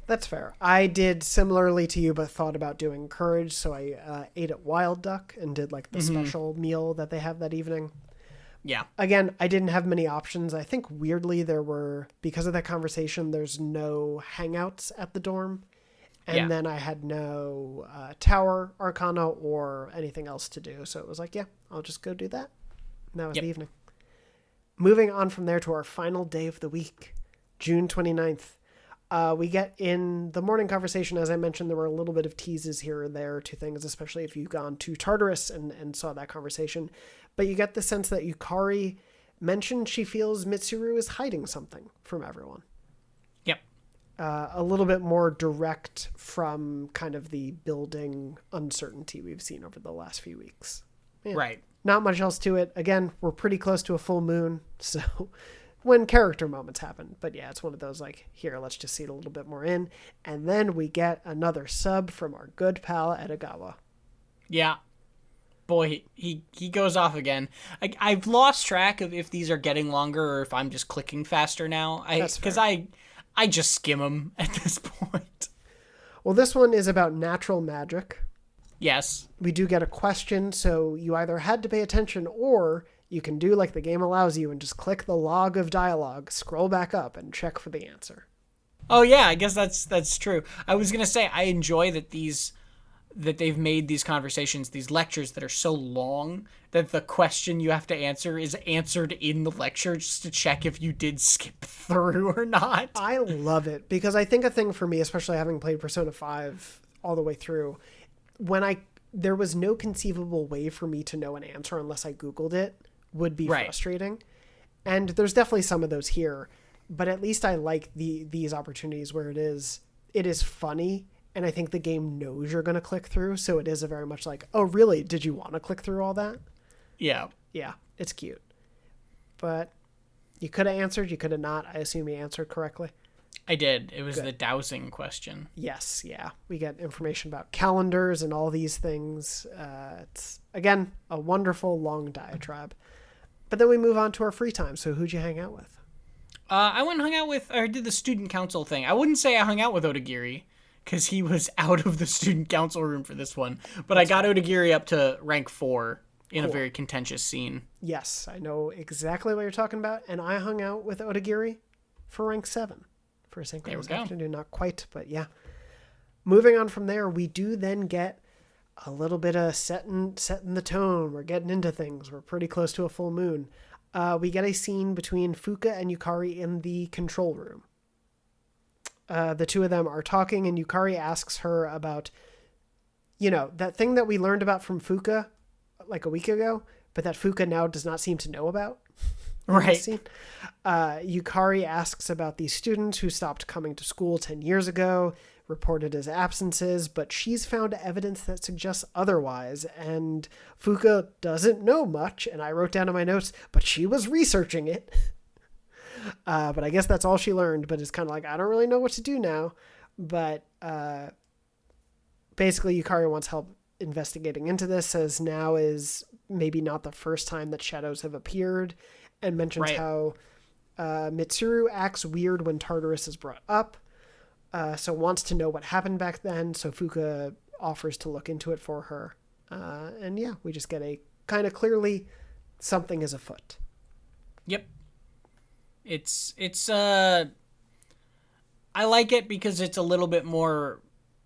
That's fair. I did similarly to you, but thought about doing courage, so I ate at Wild Duck and did like the special meal that they have that evening. Yeah. Again, I didn't have many options. I think weirdly because of that conversation, there's no hangouts at the dorm. And then I had no Tower Arcana or anything else to do. So it was like, yeah, I'll just go do that. And that was the evening. Moving on from there to our final day of the week, June 29th. We get in the morning conversation, as I mentioned, there were a little bit of teases here or there to things, especially if you've gone to Tartarus and saw that conversation. But you get the sense that Yukari mentioned she feels Mitsuru is hiding something from everyone. Yep. A little bit more direct from kind of the building uncertainty we've seen over the last few weeks. Yeah. Right. Not much else to it. Again, we're pretty close to a full moon, so when character moments happen. But yeah, it's one of those like, here, let's just see it a little bit more in. And then we get another sub from our good pal Edogawa. Yeah. Boy, he goes off again. I've lost track of if these are getting longer or if I'm just clicking faster now. Because I just skim them at this point. Well, this one is about natural magic. Yes. We do get a question, so you either had to pay attention or you can do like the game allows you and just click the log of dialogue, scroll back up, and check for the answer. Oh yeah, I guess that's true. I was gonna say I enjoy that they've made these conversations, these lectures that are so long that the question you have to answer is answered in the lecture just to check if you did skip through or not. I love it because I think a thing for me, especially having played Persona 5 all the way through, there was no conceivable way for me to know an answer unless I Googled it, would be frustrating. And there's definitely some of those here, but at least I like these opportunities where it is funny. And I think the game knows you're going to click through. So it is a very much like, oh, really? Did you want to click through all that? Yeah. Yeah, it's cute. But you could have answered. You could have not. I assume you answered correctly. I did. It was the dowsing question. Yes, yeah. We get information about calendars and all these things. It's, again, a wonderful long diatribe. But then we move on to our free time. So who'd you hang out with? I went and hung out with, or did the student council thing. I wouldn't say I hung out with Otagiri, because he was out of the student council room for this one. But I got Otagiri up to rank 4 in a very contentious scene. Yes, I know exactly what you're talking about. And I hung out with Otagiri for rank 7 for a synchronous afternoon. Not quite, but yeah. Moving on from there, we do then get a little bit of setting the tone. We're getting into things. We're pretty close to a full moon. We get a scene between Fuuka and Yukari in the control room. The two of them are talking, and Yukari asks her about, that thing that we learned about from Fuuka like a week ago, but that Fuuka now does not seem to know about. Right. Yukari asks about these students who stopped coming to school 10 years ago, reported as absences, but she's found evidence that suggests otherwise, and Fuuka doesn't know much, and I wrote down in my notes, but she was researching it. But I guess that's all she learned, but it's kind of like, I don't really know what to do now. But basically, Yukari wants help investigating into this, says now is maybe not the first time that shadows have appeared, and mentions how Mitsuru acts weird when Tartarus is brought up, so wants to know what happened back then, so Fuuka offers to look into it for her. And yeah, we just get a kind of clearly something is afoot. Yep. It's I like it because it's a little bit more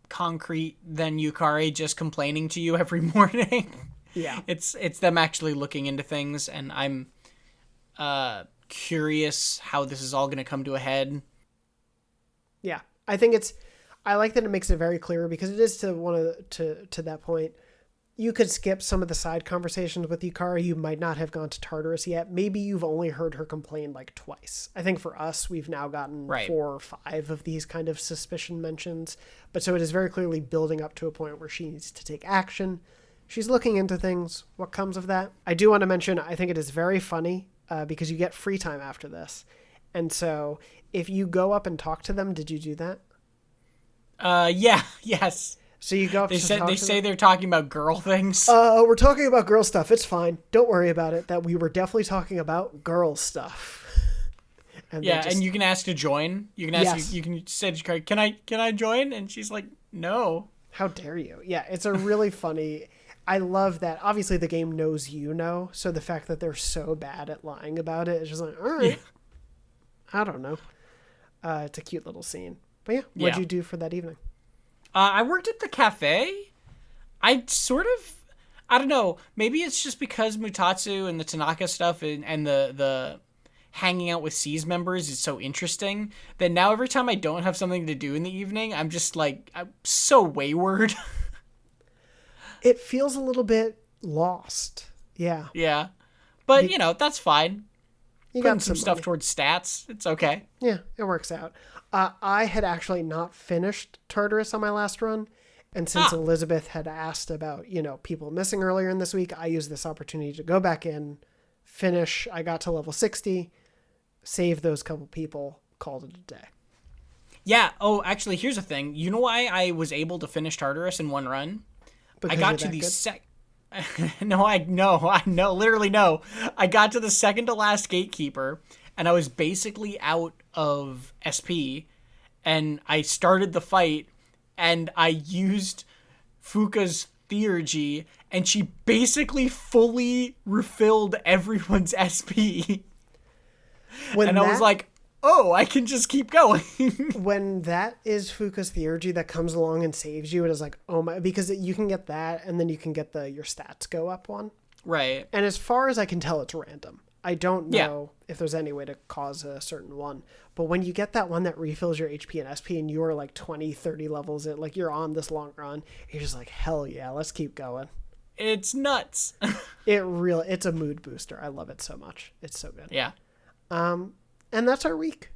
concrete than Yukari just complaining to you every morning. Yeah. It's them actually looking into things, and I'm curious how this is all going to come to a head. Yeah. I like that it makes it very clear, because it is to that point. You could skip some of the side conversations with Yukari. You might not have gone to Tartarus yet. Maybe you've only heard her complain like twice. I think for us, we've now gotten 4 or 5 of these kind of suspicion mentions. But so it is very clearly building up to a point where she needs to take action. She's looking into things. What comes of that? I do want to mention, I think it is very funny because you get free time after this. And so if you go up and talk to them, did you do that? Yes. So you go up they say they're talking about girl things. We're talking about girl stuff. It's fine. Don't worry about it. That we were definitely talking about girl stuff. And you can ask to join. You can ask you can say to Yukari, can I join? And she's like, no. How dare you? Yeah, it's a really funny. I love that. Obviously, the game knows so the fact that they're so bad at lying about it is just like, all right. Yeah. I don't know. It's a cute little scene. But yeah, what'd you do for that evening? I worked at the cafe. I don't know, maybe it's just because Mutatsu and the Tanaka stuff and the hanging out with C's members is so interesting that now every time I don't have something to do in the evening, I'm just like, I'm so wayward. It feels a little bit lost. Yeah. Yeah. But, that's fine. You Putting got some stuff towards stats. It's okay. Yeah, it works out. I had actually not finished Tartarus on my last run, And since Elizabeth had asked about, people missing earlier in this week, I used this opportunity to go back in, finish. I got to level 60, save those couple people, called it a day. Yeah. Oh, actually, here's the thing. You know why I was able to finish Tartarus in one run? Because I got to the No, I know, literally no. I got to the second to last gatekeeper, and I was basically out of SP, and I started the fight, and I used Fuuka's theurgy, and she basically fully refilled everyone's SP. And I was like, oh, I can just keep going. When that is Fuuka's theurgy that comes along and saves you, it is like, oh my, because you can get that, and then you can get your stats go up one. Right. And as far as I can tell, it's random. I don't know if there's any way to cause a certain one. But when you get that one that refills your HP and SP and you're like 20, 30 levels, like you're on this long run, you're just like, hell yeah, let's keep going. It's nuts. It's a mood booster. I love it so much. It's so good. Yeah. And that's our week.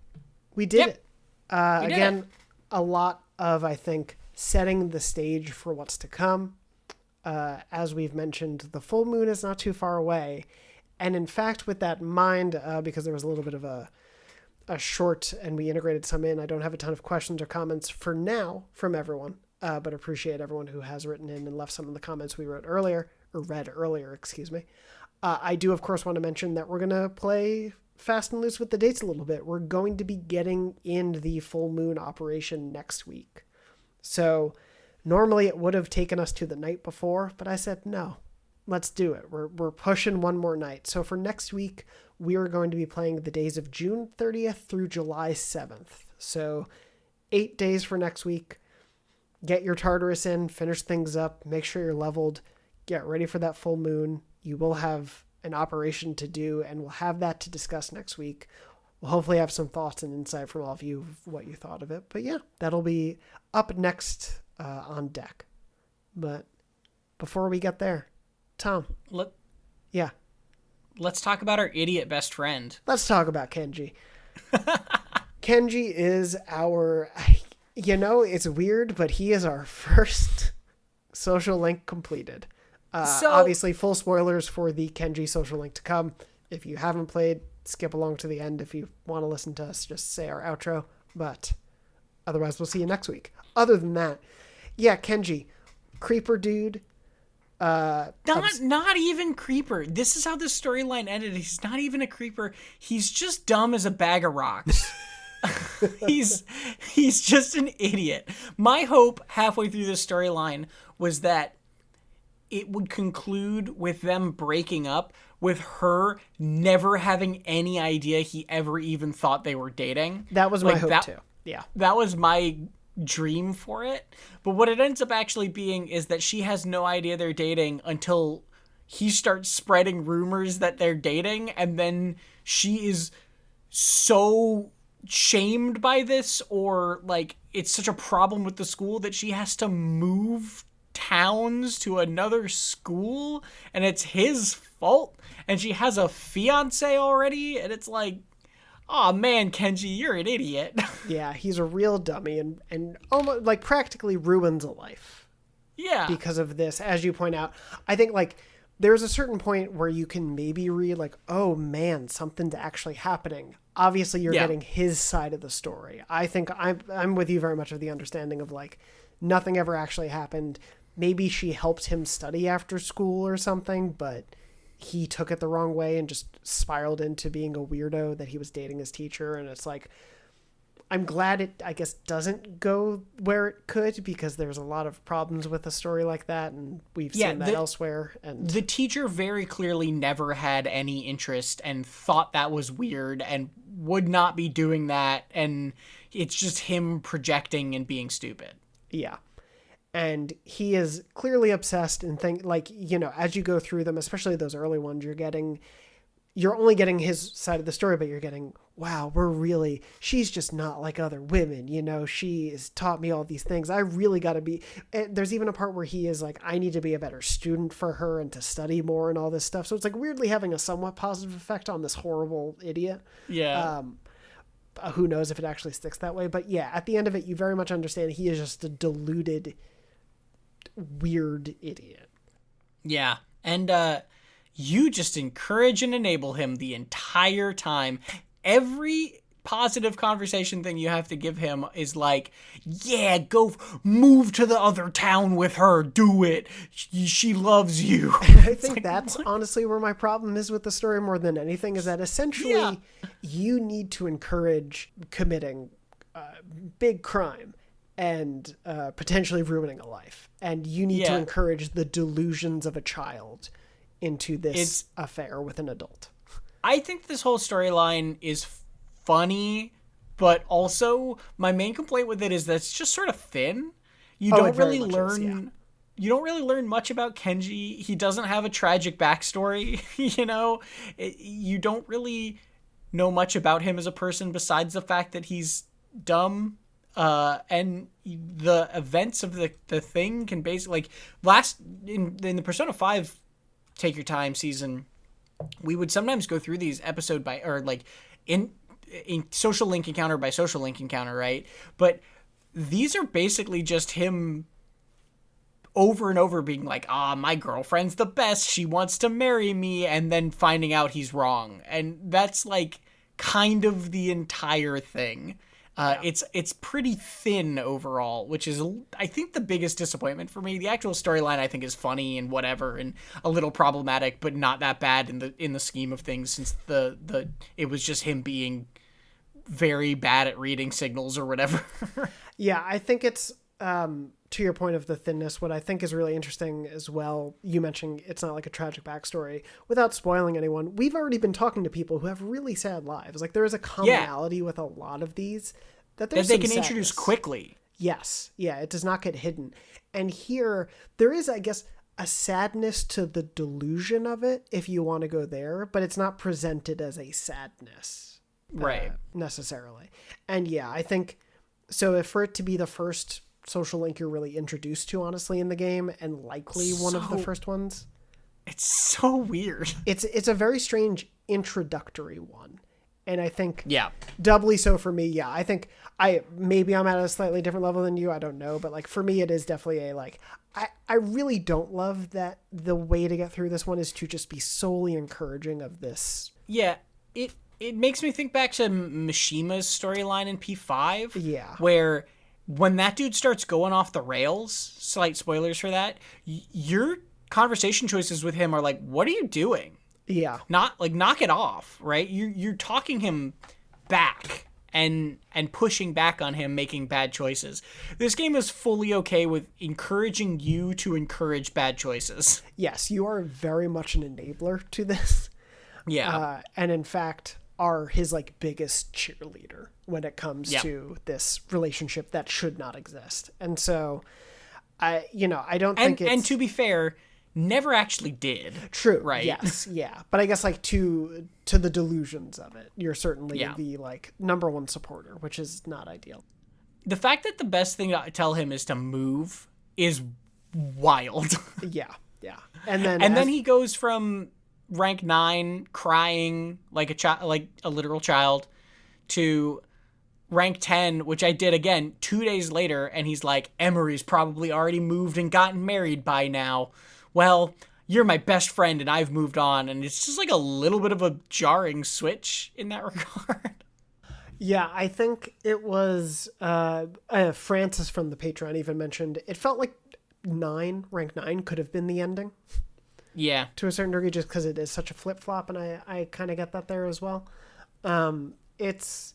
We did it. Again, a lot of, I think, setting the stage for what's to come. As we've mentioned, the full moon is not too far away. And in fact, with that in mind, because there was a little bit of a short and we integrated some in, I don't have a ton of questions or comments for now from everyone, but appreciate everyone who has written in and left some of the comments we read earlier. Excuse me. I do, of course, want to mention that we're going to play fast and loose with the dates a little bit. We're going to be getting in the full moon operation next week. So normally it would have taken us to the night before, but I said, no, let's do it. We're pushing one more night. So for next week, we are going to be playing the days of June 30th through July 7th. So 8 days for next week. Get your Tartarus in, finish things up, make sure you're leveled, get ready for that full moon. You will have an operation to do, and we'll have that to discuss next week. We'll hopefully have some thoughts and insight from all of you of what you thought of it. But yeah, that'll be up next on deck. But before we get there, Tom. Let's talk about our idiot best friend. Let's talk about Kenji. Kenji is our, it's weird, but he is our first social link completed. Obviously, full spoilers for the Kenji social link to come. If you haven't played, skip along to the end. If you want to listen to us, just say our outro. But otherwise, we'll see you next week. Other than that, yeah, Kenji, creeper dude. Not even creeper. This is how the storyline ended. He's not even a creeper. He's just dumb as a bag of rocks. He's just an idiot. My hope halfway through this storyline was that it would conclude with them breaking up, with her never having any idea he ever even thought they were dating. That was my hope too. Yeah. That was my dream for it. But what it ends up actually being is that she has no idea they're dating until he starts spreading rumors that they're dating, and then she is so shamed by this, or like it's such a problem with the school that she has to move towns to another school, and it's his fault, and she has a fiance already, and it's like, oh man, Kenji, you're an idiot. Yeah, he's a real dummy and almost like practically ruins a life. Yeah. Because of this, as you point out. I think like there's a certain point where you can maybe read like, oh man, something's actually happening. Obviously you're getting his side of the story. I think I'm with you very much of the understanding of like nothing ever actually happened. Maybe she helped him study after school or something, but he took it the wrong way and just spiraled into being a weirdo that he was dating his teacher. And it's like, I'm glad it, I guess, doesn't go where it could, because there's a lot of problems with a story like that. And we've seen that elsewhere. And the teacher very clearly never had any interest and thought that was weird and would not be doing that. And it's just him projecting and being stupid. Yeah. And he is clearly obsessed and as you go through them, especially those early ones, you're only getting his side of the story, but you're getting, wow, she's just not like other women. She has taught me all these things. I really got to be, there's even a part where he is like, I need to be a better student for her and to study more and all this stuff. So it's like weirdly having a somewhat positive effect on this horrible idiot. Yeah. Who knows if it actually sticks that way, but yeah, at the end of it, you very much understand he is just a deluded weird idiot. Yeah. And you just encourage and enable him the entire time. Every positive conversation thing you have to give him is like, yeah, go move to the other town with her. Do it. She loves you. I think that's honestly where my problem is with the story more than anything, is that essentially you need to encourage committing big crime and potentially ruining a life. And you need to encourage the delusions of a child into this affair with an adult. I think this whole storyline is funny, but also my main complaint with it is that it's just sort of thin. You don't really learn. You don't really learn much about Kenji. He doesn't have a tragic backstory. You don't really know much about him as a person besides the fact that he's dumb. And the events of the thing can basically, like, in the Persona 5 Take Your Time season, we would sometimes go through these episode by, or like in social link encounter by social link encounter, right? But these are basically just him over and over being like, my girlfriend's the best, she wants to marry me, and then finding out he's wrong. And that's like kind of the entire thing. It's pretty thin overall, which is, I think, the biggest disappointment for me. The actual storyline, I think, is funny and whatever, and a little problematic, but not that bad in the scheme of things, since it was just him being very bad at reading signals or whatever. Yeah, I think it's to your point of the thinness. What I think is really interesting as well, you mentioned it's not like a tragic backstory. Without spoiling anyone, we've already been talking to people who have really sad lives. Like, there is a commonality with a lot of these that they can introduce quickly. Yes. Yeah, it does not get hidden. And here, there is, I guess, a sadness to the delusion of it, if you want to go there, but it's not presented as a sadness. Right. Necessarily. And yeah, I think, so if for it to be the first social link you're really introduced to, honestly, in the game, and likely one of the first ones. It's so weird. It's a very strange introductory one. And I think doubly so for me. Yeah, I think maybe I'm at a slightly different level than you. I don't know. But like, for me, it is definitely a, like, I really don't love that the way to get through this one is to just be solely encouraging of this. Yeah, it makes me think back to Mishima's storyline in P5. Yeah. Where when that dude starts going off the rails, slight spoilers for that, your conversation choices with him are like, what are you doing? Yeah. Not like, knock it off, right? You're talking him back and pushing back on him making bad choices. This game is fully okay with encouraging you to encourage bad choices. Yes, you are very much an enabler to this. Yeah. And in fact, are his like biggest cheerleader when it comes to this relationship that should not exist. And so I don't think it's... And to be fair, never actually did. True. Right. Yes. Yeah. But I guess like to the delusions of it, you're certainly the like number one supporter, which is not ideal. The fact that the best thing to tell him is to move is wild. Yeah. Yeah. And then he goes from rank 9 crying like a child, like a literal child, to rank 10, which I did again 2 days later, and he's like, Emery's probably already moved and gotten married by now. Well, you're my best friend and I've moved on. And it's just like a little bit of a jarring switch in that regard. Yeah, I think it was Francis from the Patreon even mentioned it felt like rank 9 could have been the ending. Yeah. To a certain degree, just because it is such a flip-flop, and I kind of get that there as well. It's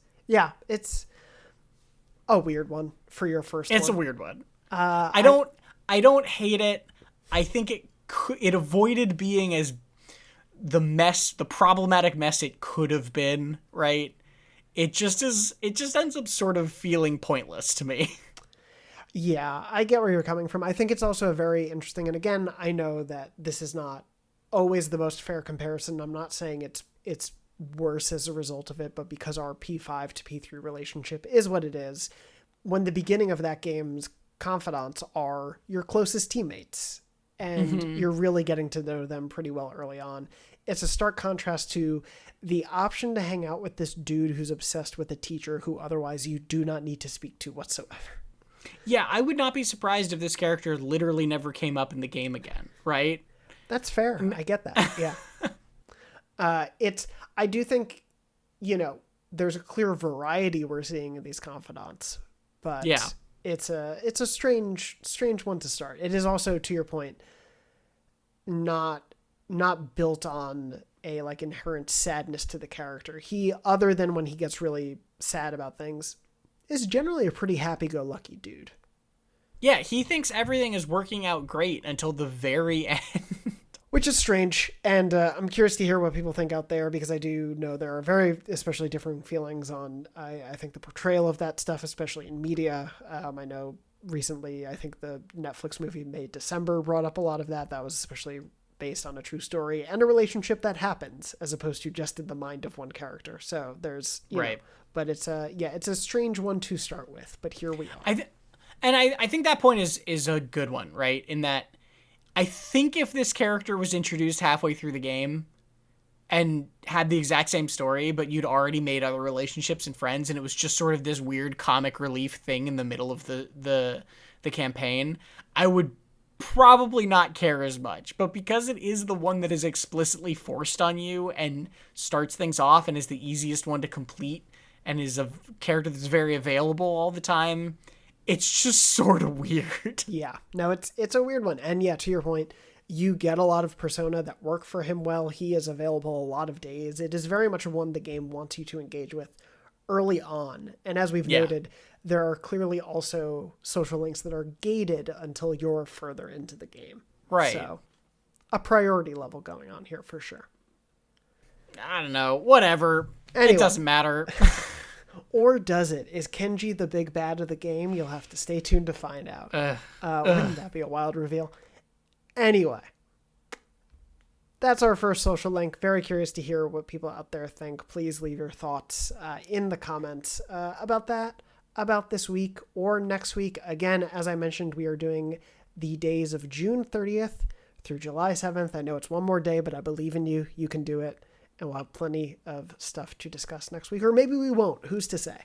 a weird one for your first one. It's a weird one. I don't hate it. I think it avoided being as the problematic mess it could have been, right? It just ends up sort of feeling pointless to me. Yeah, I get where you're coming from. I think it's also a very interesting, and again, I know that this is not always the most fair comparison. I'm not saying it's worse as a result of it, but because our P5 to P3 relationship is what it is, when the beginning of that game's confidants are your closest teammates, and you're really getting to know them pretty well early on. It's a stark contrast to the option to hang out with this dude who's obsessed with a teacher who otherwise you do not need to speak to whatsoever. Yeah, I would not be surprised if this character literally never came up in the game again, right? That's fair. I get that. Yeah. I do think, there's a clear variety we're seeing in these confidants, but yeah, it's a strange one to start. It is also, to your point, not built on a like inherent sadness to the character. He, other than when he gets really sad about things, is generally a pretty happy-go-lucky dude. Yeah, he thinks everything is working out great until the very end. Which is strange, and I'm curious to hear what people think out there, because I do know there are very, especially differing feelings on, I think, the portrayal of that stuff, especially in media. I know recently, I think the Netflix movie May December brought up a lot of that. That was especially based on a true story and a relationship that happens, as opposed to just in the mind of one character. So there's, right. But it's a strange one to start with, but here we are. I think that point is a good one, right? In that, I think if this character was introduced halfway through the game and had the exact same story, but you'd already made other relationships and friends, and it was just sort of this weird comic relief thing in the middle of the campaign, I would probably not care as much. But because it is the one that is explicitly forced on you and starts things off and is the easiest one to complete and is a character that's very available all the time, it's just sort of weird. Yeah. No, it's a weird one. And yeah, to your point, you get a lot of persona that work for him well. He is available a lot of days. It is very much one the game wants you to engage with early on. And as we've noted, there are clearly also social links that are gated until you're further into the game. Right. So a priority level going on here for sure. I don't know. Whatever. Anyway. It doesn't matter. Or does it? Is Kenji the big bad of the game? You'll have to stay tuned to find out. Wouldn't that be a wild reveal? Anyway, that's our first social link. Very curious to hear what people out there think. Please leave your thoughts in the comments about that, about this week or next week. Again, as I mentioned, we are doing the days of June 30th through July 7th. I know it's one more day, but I believe in you. You can do it. And we'll have plenty of stuff to discuss next week. Or maybe we won't. Who's to say?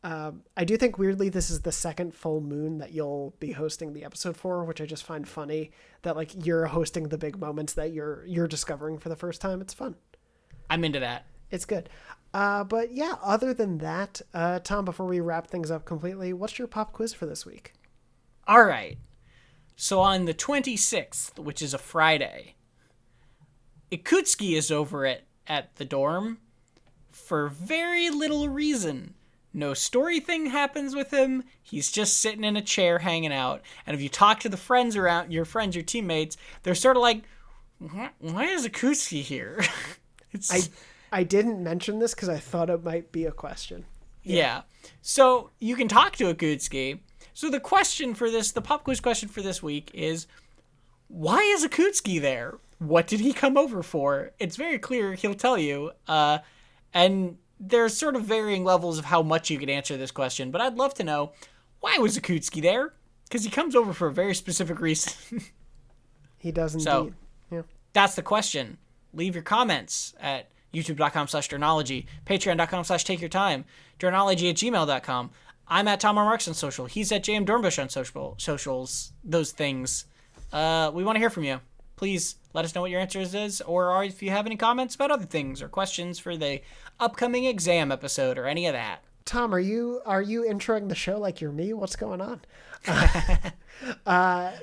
I do think, weirdly, this is the second full moon that you'll be hosting the episode for, which I just find funny that, like, you're hosting the big moments that you're discovering for the first time. It's fun. I'm into that. It's good. But, yeah, other than that, Tom, before we wrap things up completely, what's your pop quiz for this week? All right. So on the 26th, which is a Friday, Ikutsuki is over at the dorm for very little reason. No story thing happens with him. He's just sitting in a chair hanging out. And if you talk to the friends around, your friends, your teammates, they're sort of like, why is Ikutsuki here? I didn't mention this because I thought it might be a question. Yeah. So you can talk to Ikutsuki. So the pop quiz question for this week is, why is Ikutsuki there? What did he come over for? It's very clear he'll tell you. And there's sort of varying levels of how much you could answer this question, but I'd love to know, why was Ikutsuki there? Because he comes over for a very specific reason. He does indeed. So, yeah. That's the question. Leave your comments at youtube.com/Dornology, patreon.com/takeyourtime, Dornology@gmail.com. I'm at Tom R. Marks on social. He's at JM Dornbush on socials. Those things. We want to hear from you. Please let us know what your answer is, or if you have any comments about other things or questions for the upcoming exam episode or any of that. Tom, are you introing the show like you're me? What's going on?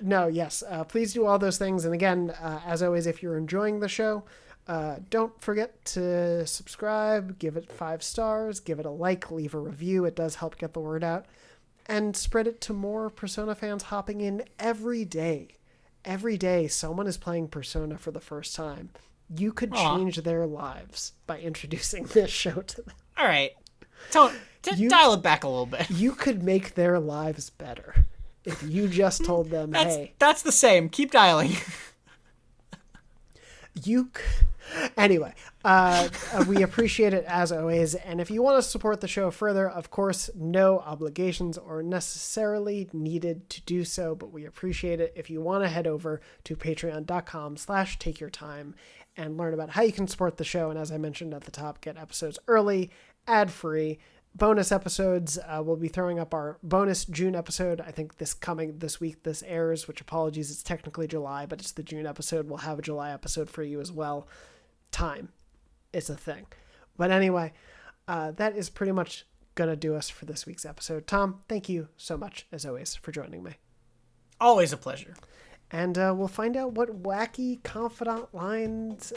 No, yes. Please do all those things. And again, as always, if you're enjoying the show, don't forget to subscribe, give it 5 stars, give it a like, leave a review. It does help get the word out. And spread it to more Persona fans hopping in every day. Every day, someone is playing Persona for the first time. You could change their lives by introducing this show to them. All right. Dial it back a little bit. You could make their lives better if you just told them, hey. That's the same. Keep dialing. Anyway, we appreciate it as always. And if you want to support the show further, of course, no obligations or necessarily needed to do so, but we appreciate it. If you want to head over to patreon.com/takeyourtime and learn about how you can support the show. And as I mentioned at the top, get episodes early, ad-free, bonus episodes. We'll be throwing up our bonus June episode. I think this week this airs, which apologies, it's technically July, but it's the June episode. We'll have a July episode for you as well. Time is a thing. But anyway, that is pretty much going to do us for this week's episode. Tom, thank you so much, as always, for joining me. Always a pleasure. And we'll find out what wacky confidant lines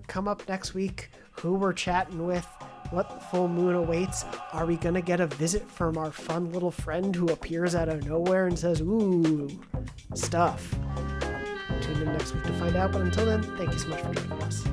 come up next week, who we're chatting with, what full moon awaits. Are we going to get a visit from our fun little friend who appears out of nowhere and says, ooh, stuff? Tune in next week to find out. But until then, thank you so much for joining us.